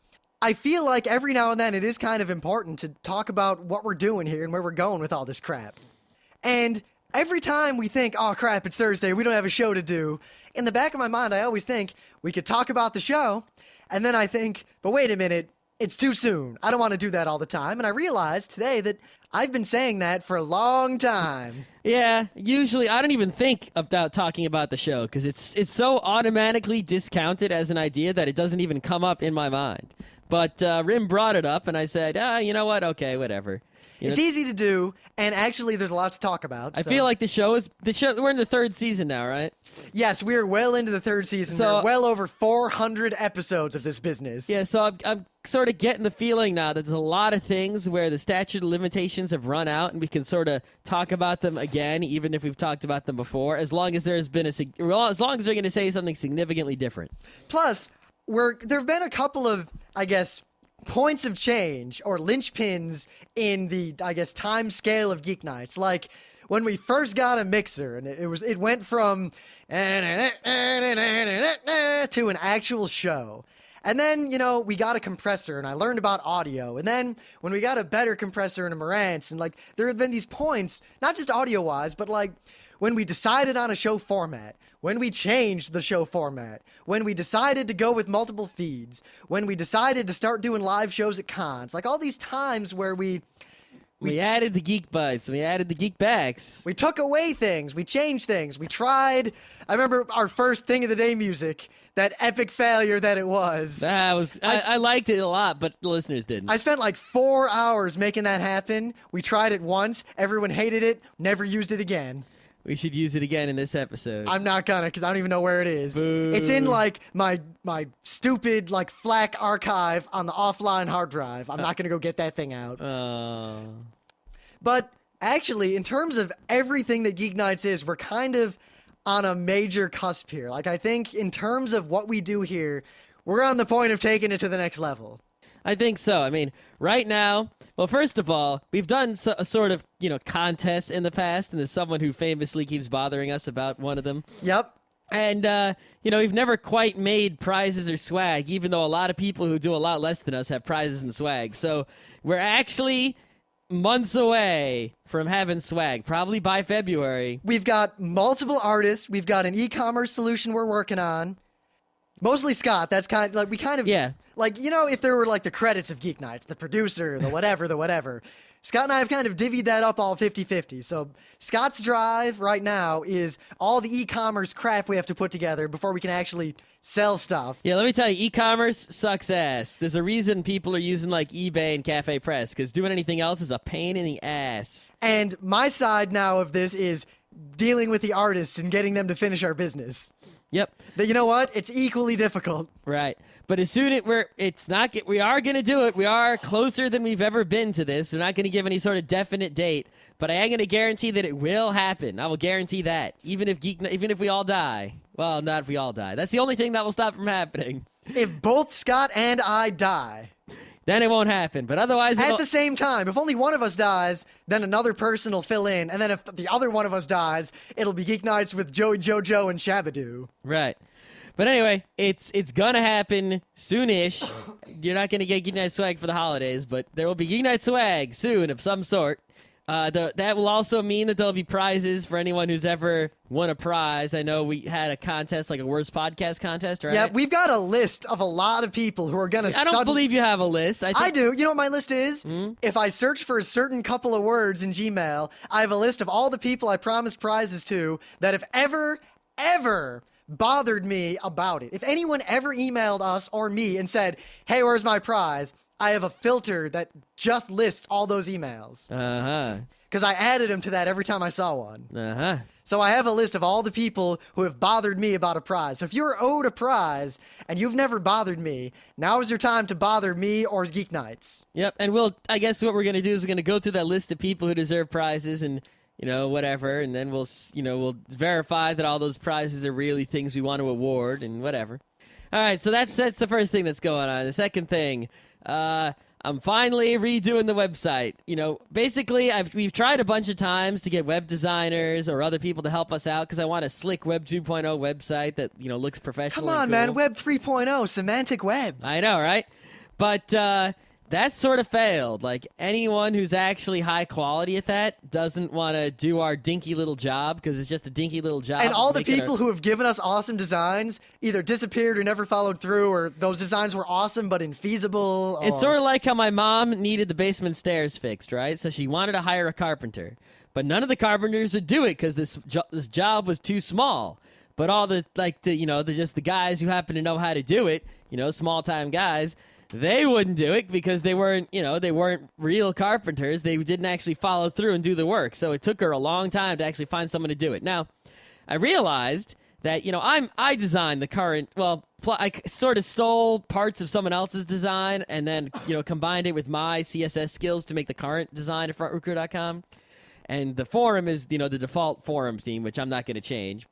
I feel like every now and then it is kind of important to talk about what we're doing here and where we're going with all this crap. And every time we think, oh crap, it's Thursday, we don't have a show to do, in the back of my mind I always think we could talk about the show, and then I think, but wait a minute, it's too soon. I don't want to do that all the time. And I realized today that I've been saying that for a long time. Yeah, usually I don't even think about talking about the show because it's so automatically discounted as an idea that it doesn't even come up in my mind. But Rim brought it up, and I said, you know what? Okay, whatever. It's easy to do, and actually there's a lot to talk about. I feel like the show. We're in the 3rd season now, right? Yes, we are well into the 3rd season. So, there are well over 400 episodes of this business. Yeah, so I'm sort of getting the feeling now that there's a lot of things where the statute of limitations have run out, and we can sort of talk about them again, even if we've talked about them before, as long as there's been as long as they're going to say something significantly different. Plus, there have been a couple of, I guess, points of change or linchpins in the, I guess, time scale of Geeknights. Like when we first got a mixer, and it went from to an actual show. And then, we got a compressor, and I learned about audio. And then when we got a better compressor and a Marantz, and there have been these points, not just audio-wise, but when we decided on a show format, when we changed the show format, when we decided to go with multiple feeds, when we decided to start doing live shows at cons, all these times where we We added the geek buds. We added the geek backs. We took away things. We changed things. We tried. I remember our first thing of the day music, that epic failure that it was. I liked it a lot, but the listeners didn't. I spent like 4 hours making that happen. We tried it once. Everyone hated it. Never used it again. We should use it again in this episode. I'm not gonna, because I don't even know where it is. Boo. It's in like my stupid like FLAC archive on the offline hard drive. I'm not gonna go get that thing out. But actually, in terms of everything that Geeknights is, we're kind of on a major cusp here. Like, I think in terms of what we do here, we're on the point of taking it to the next level. I think so. I mean, right now, well, first of all, we've done a sort of, contest in the past, and there's someone who famously keeps bothering us about one of them. Yep. And, we've never quite made prizes or swag, even though a lot of people who do a lot less than us have prizes and swag. So we're actually months away from having swag, probably by February. We've got multiple artists. We've got an e-commerce solution we're working on. Mostly Scott. That's kind of like, we kind of... Yeah. Like, if there were like the credits of Geeknights, the producer, the whatever. Scott and I have kind of divvied that up all 50-50. So Scott's drive right now is all the e-commerce crap we have to put together before we can actually sell stuff. Yeah, let me tell you, e-commerce sucks ass. There's a reason people are using like eBay and Cafe Press, because doing anything else is a pain in the ass. And my side now of this is dealing with the artists and getting them to finish our business. Yep. But you know what? It's equally difficult. Right. But as soon as we are going to do it. We are closer than we've ever been to this. We're not going to give any sort of definite date, but I am going to guarantee that it will happen. I will guarantee that, even if we all die. Well, not if we all die. That's the only thing that will stop from happening. If both Scott and I die, then it won't happen. But otherwise, at the same time, if only one of us dies, then another person will fill in, and then if the other one of us dies, it'll be Geeknights with Joey, JoJo, and Shabadoo. Right. But anyway, it's gonna happen soonish. You're not gonna get Geeknight swag for the holidays, but there will be Geeknight swag soon of some sort. That will also mean that there'll be prizes for anyone who's ever won a prize. I know we had a contest, like a worst podcast contest, right? Yeah, we've got a list of a lot of people who are gonna. I don't believe you have a list. I do. You know what my list is? If I search for a certain couple of words in Gmail, I have a list of all the people I promised prizes to that if ever bothered me about it. If anyone ever emailed us or me and said, hey, where's my prize? I have a filter that just lists all those emails. Because I added them to that every time I saw one. So I have a list of all the people who have bothered me about a prize. So if you're owed a prize and you've never bothered me, now is your time to bother me or Geeknights. Yep, and I guess what we're going to do is we're going to go through that list of people who deserve prizes and whatever, and then we'll verify that all those prizes are really things we want to award and whatever. All right, so that's the first thing that's going on. The second thing, I'm finally redoing the website. Basically, we've tried a bunch of times to get web designers or other people to help us out because I want a slick Web 2.0 website that looks professional. Come on, and man, cool. Web 3.0, semantic web. I know, right? But that sort of failed. Like, anyone who's actually high quality at that doesn't want to do our dinky little job because it's just a dinky little job. And all the people who have given us awesome designs either disappeared or never followed through, or those designs were awesome but infeasible. It's sort of like how my mom needed the basement stairs fixed, right? So she wanted to hire a carpenter. But none of the carpenters would do it because this job was too small. But all the guys who happen to know how to do it, small-time guys, they wouldn't do it because they weren't real carpenters. They didn't actually follow through and do the work. So it took her a long time to actually find someone to do it. Now, I realized that, I designed the current, I sort of stole parts of someone else's design and then, combined it with my CSS skills to make the current design at frontrecruit.com. And the forum is, the default forum theme, which I'm not going to change.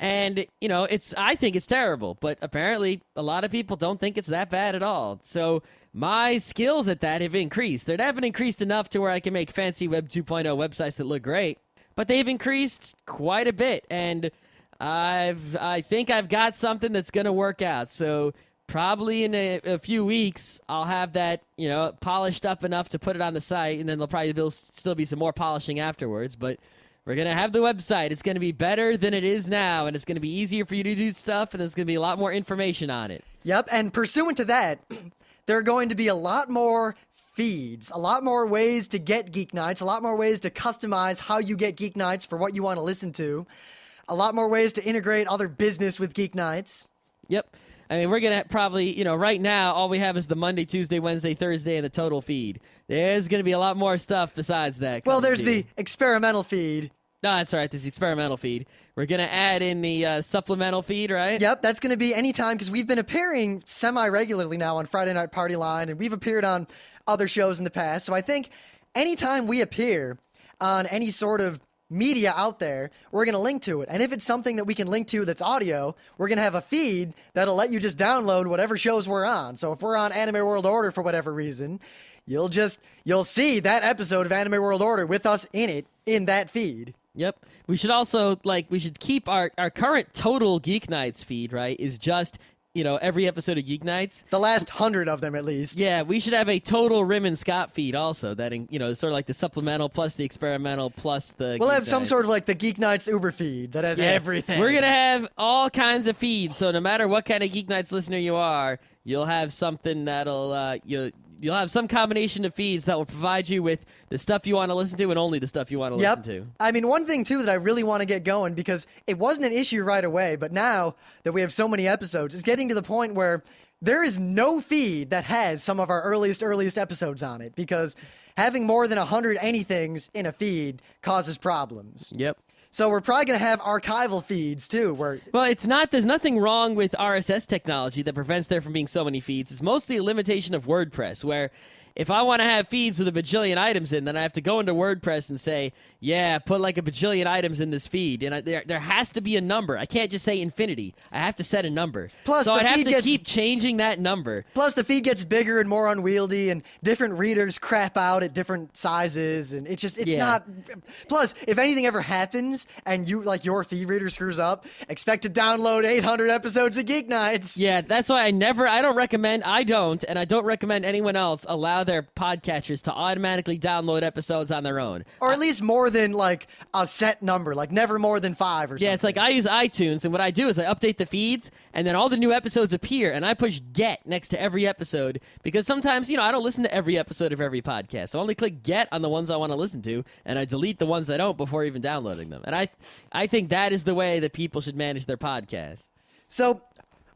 And, I think it's terrible, but apparently a lot of people don't think it's that bad at all. So my skills at that have increased. They haven't increased enough to where I can make fancy Web 2.0 websites that look great, but they've increased quite a bit. And I think I've got something that's going to work out. So probably in a few weeks, I'll have that, polished up enough to put it on the site, and then there'll probably still be some more polishing afterwards, but we're going to have the website. It's going to be better than it is now, and it's going to be easier for you to do stuff, and there's going to be a lot more information on it. Yep, and pursuant to that, there are going to be a lot more feeds, a lot more ways to get Geek Nights, a lot more ways to customize how you get Geek Nights for what you want to listen to, a lot more ways to integrate other business with Geek Nights. Yep. I mean, we're going to probably, right now, all we have is the Monday, Tuesday, Wednesday, Thursday, and the total feed. There's going to be a lot more stuff besides that. Well, there's the experimental feed. No, that's right. This experimental feed. We're going to add in the supplemental feed, right? Yep, that's going to be anytime, because we've been appearing semi-regularly now on Friday Night Party Line, and we've appeared on other shows in the past. So I think anytime we appear on any sort of media out there, we're going to link to it. And if it's something that we can link to that's audio, we're going to have a feed that'll let you just download whatever shows we're on. So if we're on Anime World Order for whatever reason, you'll see that episode of Anime World Order with us in it in that feed. Yep. We should also, we should keep our current total Geek Nights feed, right, is just, every episode of Geek Nights. The last 100 of them, at least. Yeah, we should have a total Rim and Scott feed also. That, is sort of like the supplemental plus the experimental plus the We'll Geek have some Nights. sort of like the Geek Nights Uber feed that has everything. We're going to have all kinds of feeds, so no matter what kind of Geek Nights listener you are, you'll have something that'll, you'll have some combination of feeds that will provide you with the stuff you want to listen to and only the stuff you want to listen to. I mean, one thing, too, that I really want to get going, because it wasn't an issue right away, but now that we have so many episodes, it's getting to the point where there is no feed that has some of our earliest episodes on it, because having more than 100 anythings in a feed causes problems. Yep. So we're probably going to have archival feeds, too, Well, there's nothing wrong with RSS technology that prevents there from being so many feeds. It's mostly a limitation of WordPress, where if I want to have feeds with a bajillion items in, then I have to go into WordPress and say, yeah, put like a bajillion items in this feed. And there has to be a number. I can't just say infinity. I have to set a number. Plus, so the I'd have feed to gets- keep changing that number. Plus, the feed gets bigger and more unwieldy, and different readers crap out at different sizes, and it's not... Plus, if anything ever happens, and your feed reader screws up, expect to download 800 episodes of Geek Nights. Yeah, that's why I don't recommend anyone else allow their podcatchers to automatically download episodes on their own. Or at least more than, a set number, never more than 5 or something. Yeah, it's like I use iTunes, and what I do is I update the feeds, and then all the new episodes appear, and I push get next to every episode, because sometimes, I don't listen to every episode of every podcast. So I only click get on the ones I want to listen to, and I delete the ones I don't before even downloading them. And I think that is the way that people should manage their podcasts. So,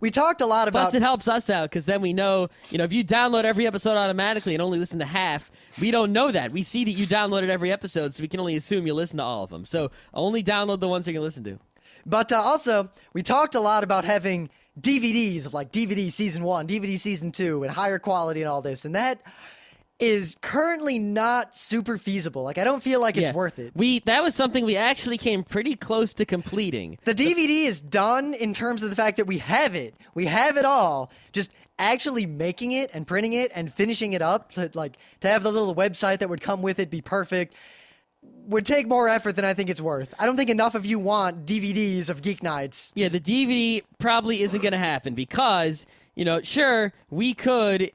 we talked a lot about... Plus, it helps us out, because then we know, if you download every episode automatically and only listen to half, we don't know that. We see that you downloaded every episode, so we can only assume you listen to all of them. So only download the ones you can listen to. But also, we talked a lot about having DVDs of DVD Season 1, DVD Season 2, and higher quality and all this, and that is currently not super feasible. I don't feel like it's worth it. That was something we actually came pretty close to completing. The DVD is done in terms of the fact that we have it. We have it all. Just actually making it and printing it and finishing it up to have the little website that would come with it be perfect would take more effort than I think it's worth. I don't think enough of you want DVDs of Geek Nights. Yeah, the DVD probably isn't going to happen because, sure, we could,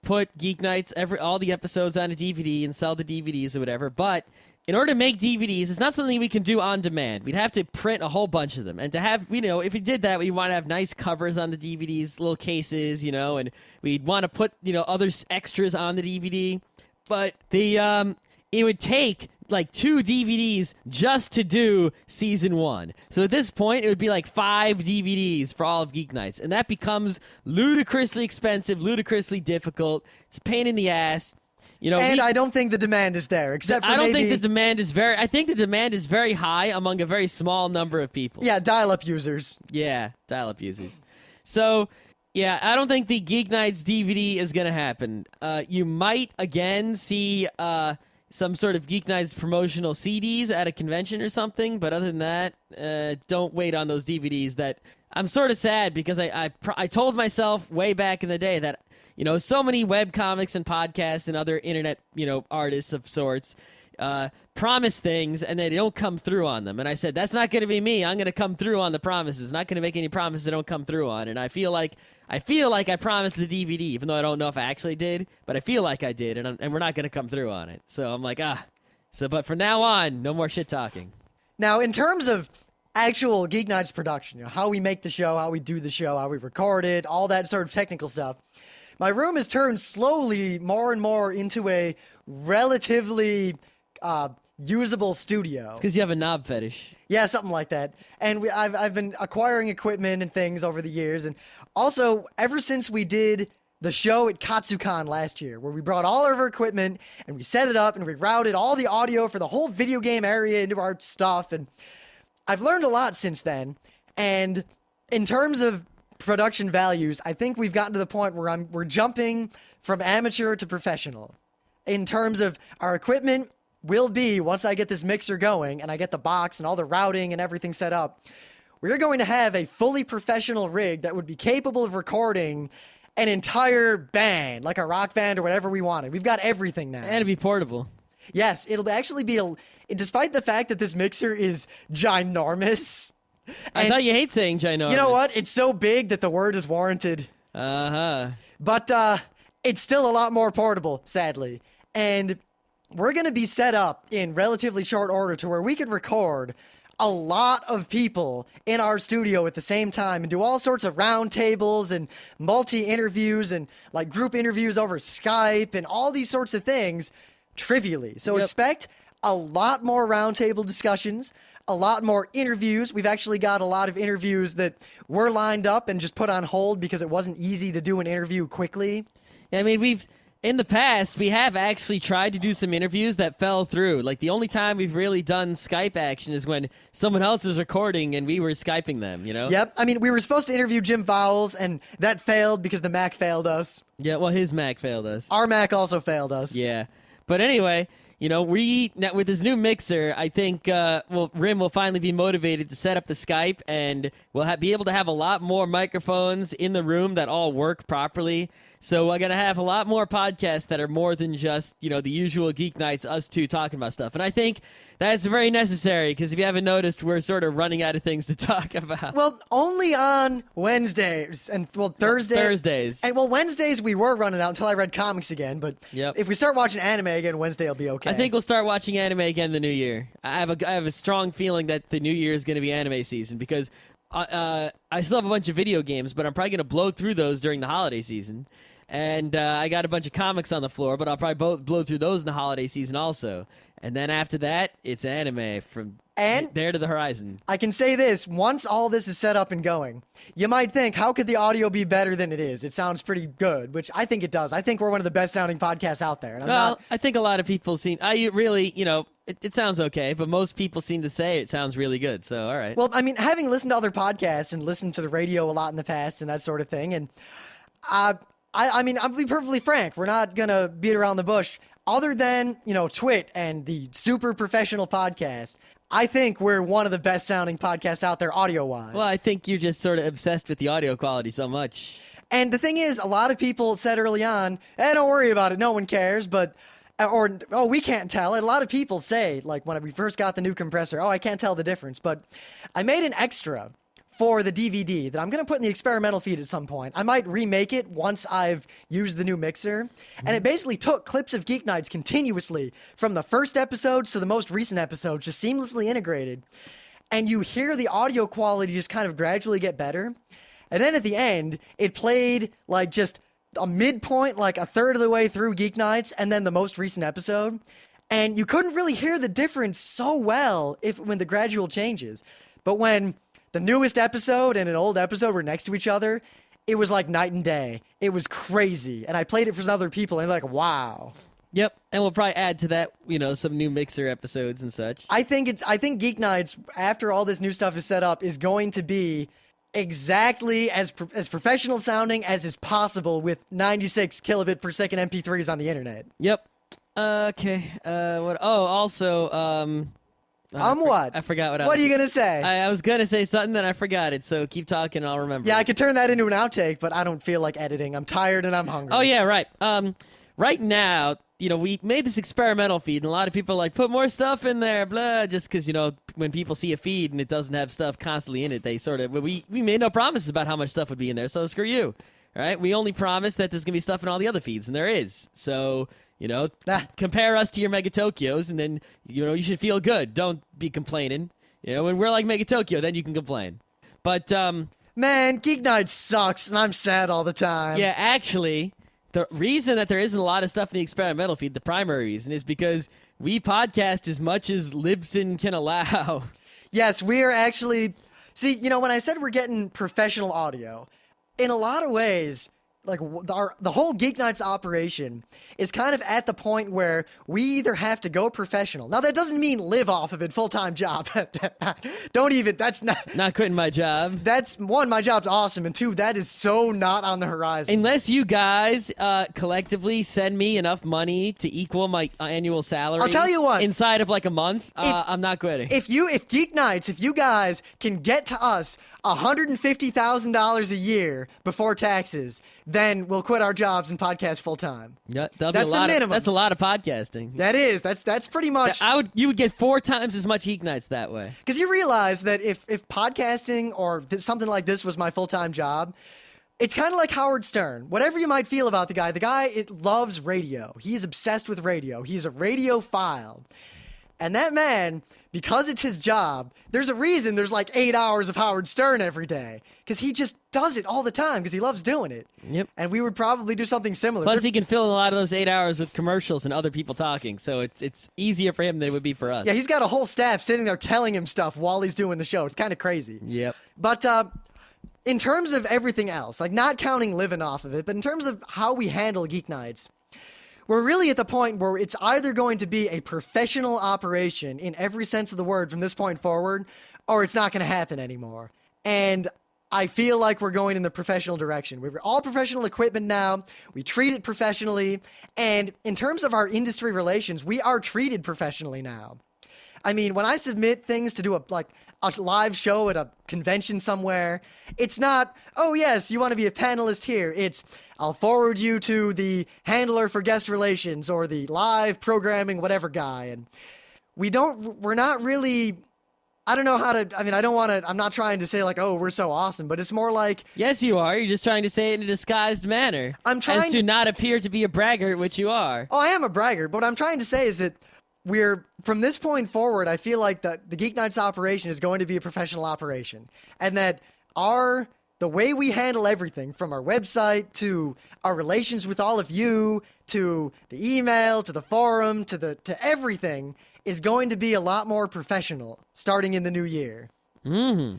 put Geek Nights, all the episodes on a DVD and sell the DVDs or whatever, but in order to make DVDs, it's not something we can do on demand. We'd have to print a whole bunch of them. And to have, if we did that, we'd want to have nice covers on the DVDs, little cases, and we'd want to put, other extras on the DVD. But it would take 2 DVDs just to do Season 1. So at this point, it would be 5 DVDs for all of Geek Nights. And that becomes ludicrously expensive, ludicrously difficult. It's a pain in the ass. I don't think the demand is there, except for I don't maybe... think the demand is very... I think the demand is very high among a very small number of people. Yeah, dial-up users. Yeah, dial-up users. So, yeah, I don't think the Geek Nights DVD is going to happen. You might, again, see some sort of Geek Nights promotional CDs at a convention or something, but other than that, don't wait on those DVDs. That I'm sort of sad because I told myself way back in the day that, so many webcomics and podcasts and other internet, artists of sorts promise things and they don't come through on them. And I said, that's not going to be me. I'm going to come through on the promises. Not going to make any promises I don't come through on. And I feel like I promised the DVD, even though I don't know if I actually did, but I feel like I did, and we're not going to come through on it. So I'm like, but from now on, no more shit talking. Now, in terms of actual Geek Nights production, how we make the show, how we do the show, how we record it, all that sort of technical stuff, my room has turned slowly more and more into a relatively usable studio. It's because you have a knob fetish. Yeah, something like that. And I've been acquiring equipment and things over the years. And also, ever since we did the show at KatsuCon last year, where we brought all of our equipment and we set it up and we routed all the audio for the whole video game area into our stuff. And I've learned a lot since then. And in terms of production values, I think we've gotten to the point where we're jumping from amateur to professional. In terms of our equipment will be, once I get this mixer going and I get the box and all the routing and everything set up, we're going to have a fully professional rig that would be capable of recording an entire band, like a rock band or whatever we wanted. We've got everything now. And it'd be portable. Yes, it'll actually be despite the fact that this mixer is ginormous. I thought you hate saying ginormous. You know what? It's so big that the word is warranted. Uh-huh. But it's still a lot more portable, sadly. And we're going to be set up in relatively short order to where we could record a lot of people in our studio at the same time and do all sorts of round tables and multi-interviews and like group interviews over Skype and all these sorts of things trivially. So expect a lot more roundtable discussions, a lot more interviews. We've actually got a lot of interviews that were lined up and just put on hold because it wasn't easy to do an interview quickly. I mean, in the past, we have actually tried to do some interviews that fell through. Like, the only time we've really done Skype action is when someone else is recording and we were Skyping them, you know? Yep. I mean, we were supposed to interview Jim Vowles, and that failed because the Mac failed us. Yeah, well, his Mac failed us. Our Mac also failed us. Yeah. But anyway, you know, with this new mixer, I think, Rim will finally be motivated to set up the Skype, and we'll be able to have a lot more microphones in the room that all work properly. So we're going to have a lot more podcasts that are more than just, you know, the usual Geeknights, us two talking about stuff. And I think that's very necessary because if you haven't noticed, we're sort of running out of things to talk about. Well, only on Wednesdays and, Thursdays. And, Wednesdays we were running out until I read comics again. But if we start watching anime again, Wednesday will be okay. I think we'll start watching anime again the new year. I have a strong feeling that the new year is going to be anime season because I still have a bunch of video games, but I'm probably going to blow through those during the holiday season. And I got a bunch of comics on the floor, but I'll probably blow through those in the holiday season also. And then after that, it's anime from there to the horizon. I can say this, once all this is set up and going, you might think, how could the audio be better than it is? It sounds pretty good, which I think it does. I think we're one of the best sounding podcasts out there. And I think a lot of people it sounds okay, but most people seem to say it sounds really good, so all right. Well, I mean, having listened to other podcasts and listened to the radio a lot in the past and that sort of thing, and I mean, I'll be perfectly frank. We're not going to beat around the bush. Other than, Twit and the super professional podcast, I think we're one of the best sounding podcasts out there audio-wise. Well, I think you're just sort of obsessed with the audio quality so much. And the thing is, a lot of people said early on, don't worry about it, no one cares, we can't tell. And a lot of people say, like when we first got the new compressor, I can't tell the difference. But I made an extra for the DVD that I'm going to put in the experimental feed at some point. I might remake it once I've used the new mixer. And it basically took clips of Geeknights continuously from the first episodes to the most recent episodes, just seamlessly integrated. And you hear the audio quality just kind of gradually get better. And then at the end, it played like just a midpoint, like a third of the way through Geeknights, and then the most recent episode. And you couldn't really hear the difference so well when the gradual changes. But when the newest episode and an old episode were next to each other, it was like night and day. It was crazy. And I played it for some other people, and they're like, wow. Yep, and we'll probably add to that, some new mixer episodes and such. I think Geeknights, after all this new stuff is set up, is going to be exactly as professional sounding as is possible with 96 kilobit per second MP3s on the internet. Yep. Okay. What? Oh, also, what? I forgot what are you gonna say? I was gonna say something, then I forgot it. So keep talking, and I'll remember. Yeah, I could turn that into an outtake, but I don't feel like editing. I'm tired and I'm hungry. Oh yeah, right. Right now, we made this experimental feed, and a lot of people are like, put more stuff in there, blah. Just because when people see a feed and it doesn't have stuff constantly in it, they sort of we made no promises about how much stuff would be in there. So screw you. All right, we only promised that there's gonna be stuff in all the other feeds, and there is. So. Compare us to your Mega Tokyos, and then, you should feel good. Don't be complaining. When we're like Mega Tokyo, then you can complain. But, man, Geeknights sucks, and I'm sad all the time. Yeah, actually, The reason that there isn't a lot of stuff in the experimental feed, the primary reason, is because we podcast as much as Libsyn can allow. Yes, we are actually... See, when I said we're getting professional audio, in a lot of ways, like the whole Geeknights operation is kind of at the point where we either have to go professional. Now, that doesn't mean live off of it, full-time job. Don't even, that's not... Not quitting my job. That's, one, my job's awesome, and two, that is so not on the horizon. Unless you guys collectively send me enough money to equal my annual salary. I'll tell you what. Inside of like a month, I'm not quitting. If Geeknights, if you guys can get to us $150,000 a year before taxes, then we'll quit our jobs and podcast full time. Yeah, that's the minimum. That's a lot of podcasting. That is. That's pretty much. You would get 4 times as much Geeknights that way. Because you realize that if podcasting or something like this was my full time job, it's kind of like Howard Stern. Whatever you might feel about the guy loves radio. He's obsessed with radio. He's a radiophile. And that man, because it's his job, there's a reason there's like 8 hours of Howard Stern every day. Because he just does it all the time because he loves doing it. Yep. And we would probably do something similar. Plus, he can fill in a lot of those 8 hours with commercials and other people talking. So it's easier for him than it would be for us. Yeah, he's got a whole staff sitting there telling him stuff while he's doing the show. It's kind of crazy. Yep. But in terms of everything else, like not counting living off of it, but in terms of how we handle Geek Nights, we're really at the point where it's either going to be a professional operation in every sense of the word from this point forward, or it's not going to happen anymore. And I feel like we're going in the professional direction. We're all professional equipment now. We treat it professionally. And in terms of our industry relations, we are treated professionally now. I mean, when I submit things to do a live show at a convention somewhere, it's not, oh yes, you want to be a panelist here. It's, I'll forward you to the handler for guest relations or the live programming whatever guy. And we're not really, I don't know how to, I mean, I'm not trying to say like, oh, we're so awesome, but it's more like. Yes, you are. You're just trying to say it in a disguised manner. I'm trying as to not appear to be a braggart, which you are. Oh, I am a braggart, but what I'm trying to say is that from this point forward, I feel like the Geek Nights operation is going to be a professional operation. And that the way we handle everything, from our website to our relations with all of you, to the email, to the forum, to everything, is going to be a lot more professional starting in the new year. Mm-hmm.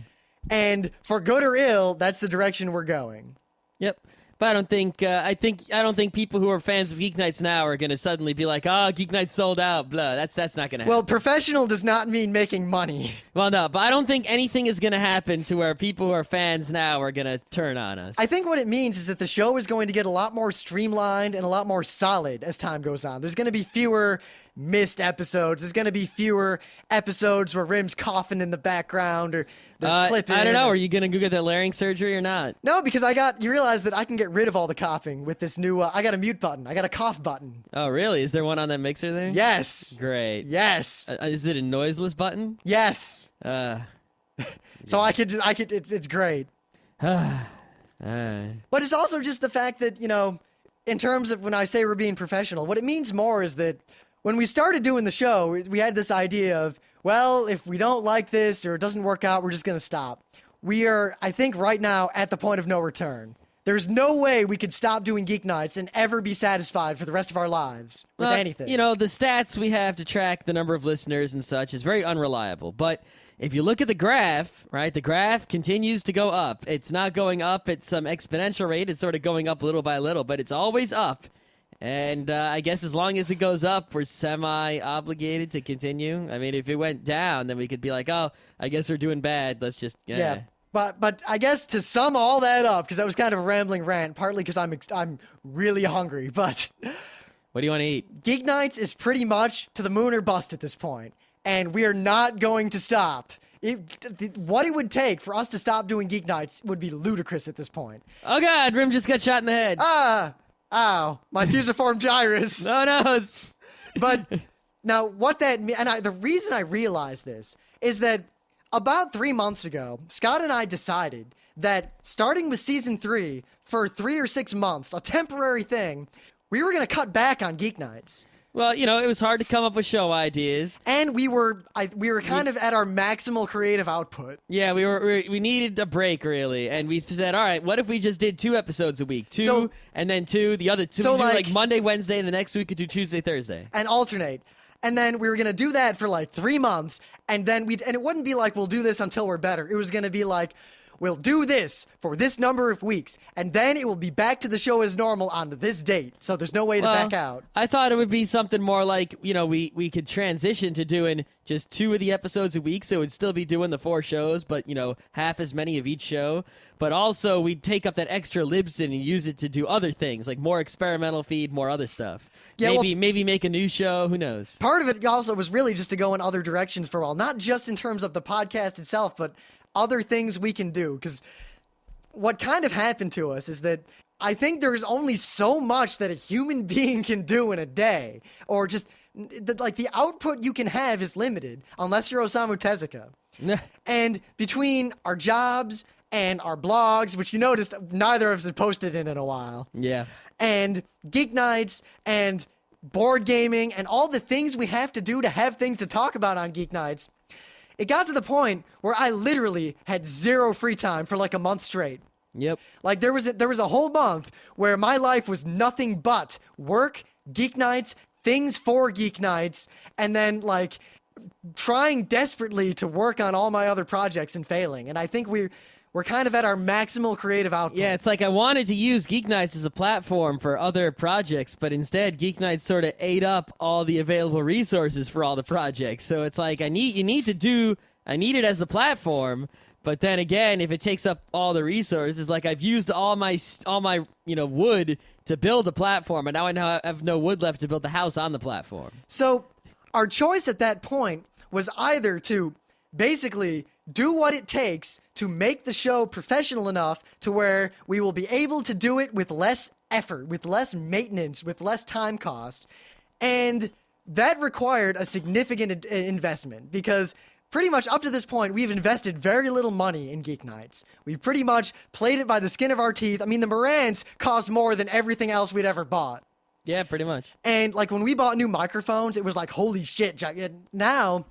And for good or ill, that's the direction we're going. Yep. But I don't think people who are fans of Geek Nights now are going to suddenly be like, "Oh, Geek Nights sold out." Blah. That's not going to happen. Well, professional does not mean making money. Well, no, but I don't think anything is going to happen to where people who are fans now are going to turn on us. I think what it means is that the show is going to get a lot more streamlined and a lot more solid as time goes on. There's going to be fewer missed episodes. There's going to be fewer episodes where Rim's coughing in the background or there's clipping. I don't know. Are you going to go get that larynx surgery or not? No, because you realize that I can get rid of all the coughing with this new, I got a mute button. I got a cough button. Oh, really? Is there one on that mixer there? Yes. Great. Yes. Is it a noiseless button? Yes. Yeah. So I could, it's great. But it's also just the fact that, in terms of when I say we're being professional, what it means more is that when we started doing the show, we had this idea of, well, if we don't like this or it doesn't work out, we're just going to stop. We are, I think, right now at the point of no return. There's no way we could stop doing Geek Nights and ever be satisfied for the rest of our lives with anything. The stats we have to track the number of listeners and such is very unreliable. But if you look at the graph, right, the graph continues to go up. It's not going up at some exponential rate. It's sort of going up little by little, but it's always up. And I guess as long as it goes up, we're semi-obligated to continue. I mean, if it went down, then we could be like, oh, I guess we're doing bad. Let's just, yeah. But I guess to sum all that up, because that was kind of a rambling rant, partly because I'm really hungry, but what do you want to eat? Geek Nights is pretty much to the moon or bust at this point, and we are not going to stop. What it would take for us to stop doing Geek Nights would be ludicrous at this point. Oh God, Rim just got shot in the head. Ow, my fusiform gyrus. No. But now what that means, and the reason I realized this is that about 3 months ago, Scott and I decided that starting with season 3, for 3 or 6 months, a temporary thing, we were going to cut back on Geek Nights. Well, it was hard to come up with show ideas. And we were kind of at our maximal creative output. Yeah, we needed a break, really. And we said, all right, what if we just did 2 episodes a week? Two, and then 2, the other 2. So, we do like Monday, Wednesday, and the next week we could do Tuesday, Thursday. And alternate. And then we were going to do that for like 3 months. And then it wouldn't be like, we'll do this until we're better. It was going to be like, we'll do this for this number of weeks, and then it will be back to the show as normal on this date. So there's no way to back out. I thought it would be something more like, we could transition to doing just 2 of the episodes a week, so we'd still be doing the 4 shows, but, half as many of each show. But also, we'd take up that extra Libsyn and use it to do other things, like more experimental feed, more other stuff. Yeah, maybe make a new show. Who knows? Part of it also was really just to go in other directions for a while, not just in terms of the podcast itself, but other things we can do. Because what kind of happened to us is that I think there's only so much that a human being can do in a day, or just the output you can have is limited unless you're Osamu Tezuka. And between our jobs and our blogs, which you noticed neither of us have posted in a while. Yeah. And Geeknights and board gaming and all the things we have to do to have things to talk about on Geeknights, it got to the point where I literally had 0 free time for like a month straight. Yep. Like there was a whole month where my life was nothing but work, Geeknights, things for Geeknights, and then like trying desperately to work on all my other projects and failing. And I think we're kind of at our maximal creative output. Yeah, it's like I wanted to use Geeknights as a platform for other projects, but instead Geeknights sort of ate up all the available resources for all the projects. So it's like I need it as a platform, but then again, if it takes up all the resources, like I've used all my wood to build a platform, and now I have no wood left to build the house on the platform. So our choice at that point was either to basically do what it takes to make the show professional enough to where we will be able to do it with less effort, with less maintenance, with less time cost. And that required a significant investment because pretty much up to this point, we've invested very little money in Geeknights. We've pretty much played it by the skin of our teeth. I mean, the Marantz cost more than everything else we'd ever bought. Yeah, pretty much. And like when we bought new microphones, it was like, holy shit. Now,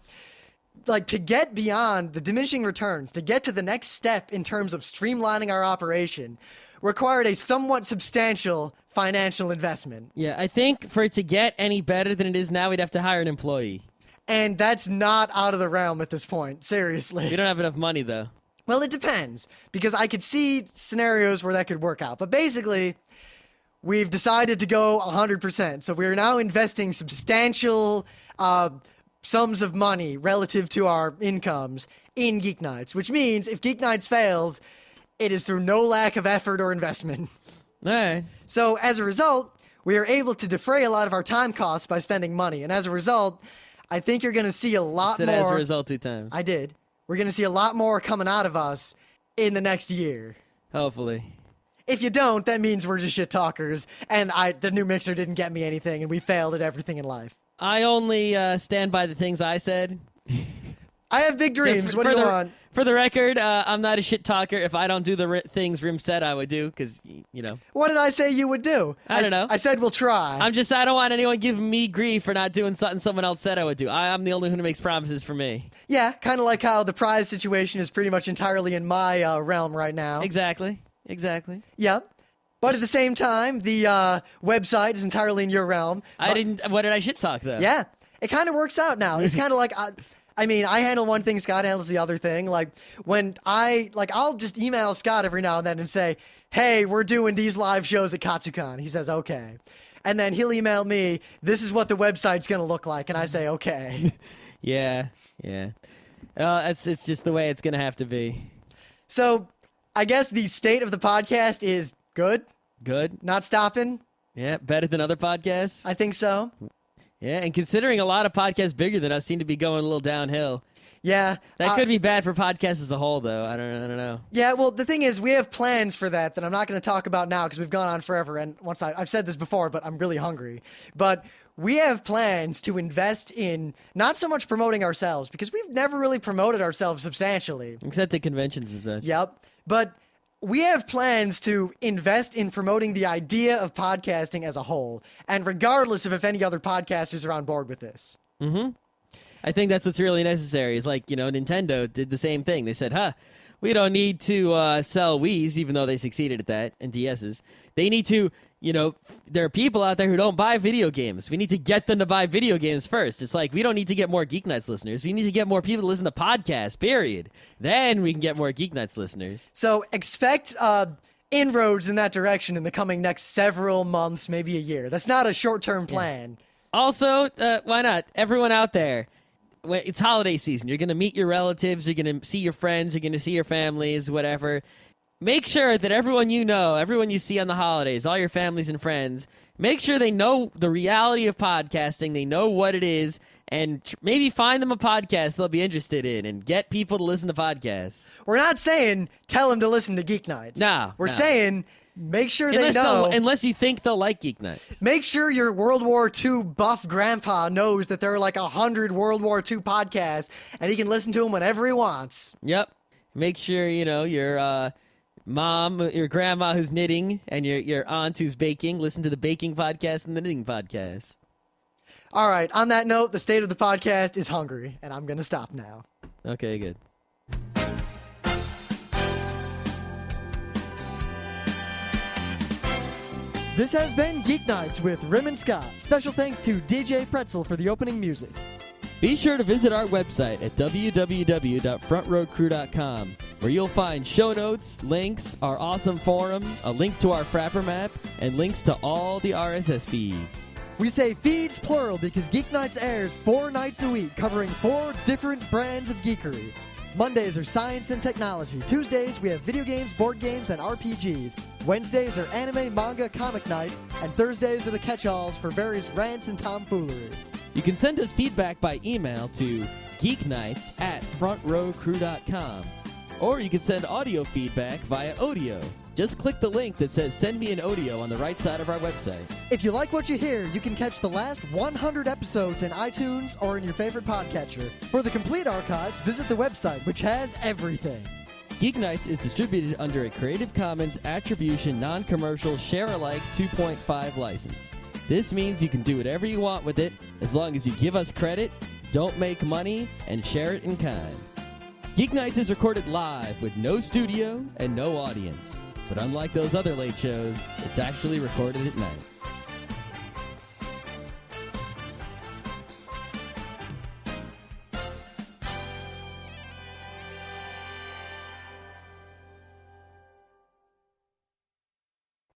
like to get beyond the diminishing returns, to get to the next step in terms of streamlining our operation, required a somewhat substantial financial investment. Yeah, I think for it to get any better than it is now, we'd have to hire an employee. And that's not out of the realm at this point, seriously. We don't have enough money, though. Well, it depends, because I could see scenarios where that could work out. But basically, we've decided to go 100%. So we're now investing substantial sums of money relative to our incomes in Geeknights, which means if Geeknights fails, it is through no lack of effort or investment. All right. So as a result, we are able to defray a lot of our time costs by spending money. And as a result, I think you're going to see a lot more. As a result 2 times. I did. We're going to see a lot more coming out of us in the next year. Hopefully. If you don't, that means we're just shit talkers, and the new mixer didn't get me anything, and we failed at everything in life. I only stand by the things I said. I have big dreams. What do you want? For the record, I'm not a shit talker. If I don't do the things Rim said I would do, because, What did I say you would do? I don't know. I said we'll try. I don't want anyone giving me grief for not doing something someone else said I would do. I'm the only one who makes promises for me. Yeah, kind of like how the prize situation is pretty much entirely in my realm right now. Exactly. Yep. But at the same time, the website is entirely in your realm. What did I shit talk, though? Yeah. It kind of works out now. It's kind of like... I handle one thing, Scott handles the other thing. Like, when I'll just email Scott every now and then and say, hey, we're doing these live shows at Katsucon. He says, okay. And then he'll email me, this is what the website's going to look like. And I say, okay. Yeah. It's just the way it's going to have to be. So, I guess the state of the podcast is good. Good. Not stopping. Yeah, better than other podcasts. I think so. Yeah, and considering a lot of podcasts bigger than us seem to be going a little downhill. Yeah. That could be bad for podcasts as a whole, though. I don't know. Yeah, well, the thing is, we have plans for that I'm not going to talk about now because we've gone on forever. And I've said this before, but I'm really hungry. But we have plans to invest in not so much promoting ourselves, because we've never really promoted ourselves substantially. Except at conventions and such. Yep. But We have plans to invest in promoting the idea of podcasting as a whole, and regardless of if any other podcasters are on board with this. I think that's what's really necessary. It's like, Nintendo did the same thing. They said, we don't need to sell Wiis, even though they succeeded at that, and DSs. They need to, there are people out there who don't buy video games. We need to get them to buy video games first. It's like, we don't need to get more Geeknights listeners. We need to get more people to listen to podcasts, period. Then we can get more Geeknights listeners. So expect inroads in that direction in the coming next several months, maybe a year. That's not a short-term plan. Also, why not? Everyone out there, it's holiday season. You're going to meet your relatives. You're going to see your friends. You're going to see your families, whatever. Make sure that everyone everyone you see on the holidays, all your families and friends, make sure they know the reality of podcasting. They know what it is, and maybe find them a podcast they'll be interested in and get people to listen to podcasts. We're not saying tell them to listen to Geeknights. No. We're saying make sure they know. Unless you think they'll like Geeknights. Make sure your World War II buff grandpa knows that there are like 100 World War II podcasts, and he can listen to them whenever he wants. Yep. Make sure, your mom, your grandma who's knitting, and your aunt who's baking, listen to the baking podcast and the knitting podcast. All right, on that note, the state of the podcast is hungry, and I'm going to stop now. Okay, good. This has been Geeknights with Rim and Scott. Special thanks to DJ Pretzel for the opening music. Be sure to visit our website at www.frontrowcrew.com, where you'll find show notes, links, our awesome forum, a link to our Frapper map, and links to all the RSS feeds. We say feeds plural because Geeknights airs 4 nights a week, covering 4 different brands of geekery. Mondays are science and technology. Tuesdays, we have video games, board games, and RPGs. Wednesdays are anime, manga, comic nights. And Thursdays are the catch-alls for various rants and tomfoolery. You can send us feedback by email to geeknights@frontrowcrew.com. Or you can send audio feedback via audio. Just click the link that says Send Me an Audio on the right side of our website. If you like what you hear, you can catch the last 100 episodes in iTunes or in your favorite podcatcher. For the complete archives, visit the website, which has everything. Geeknights is distributed under a Creative Commons Attribution Non-Commercial Share-alike 2.5 license. This means you can do whatever you want with it as long as you give us credit, don't make money, and share it in kind. Geeknights is recorded live with no studio and no audience. But unlike those other late shows, it's actually recorded at night.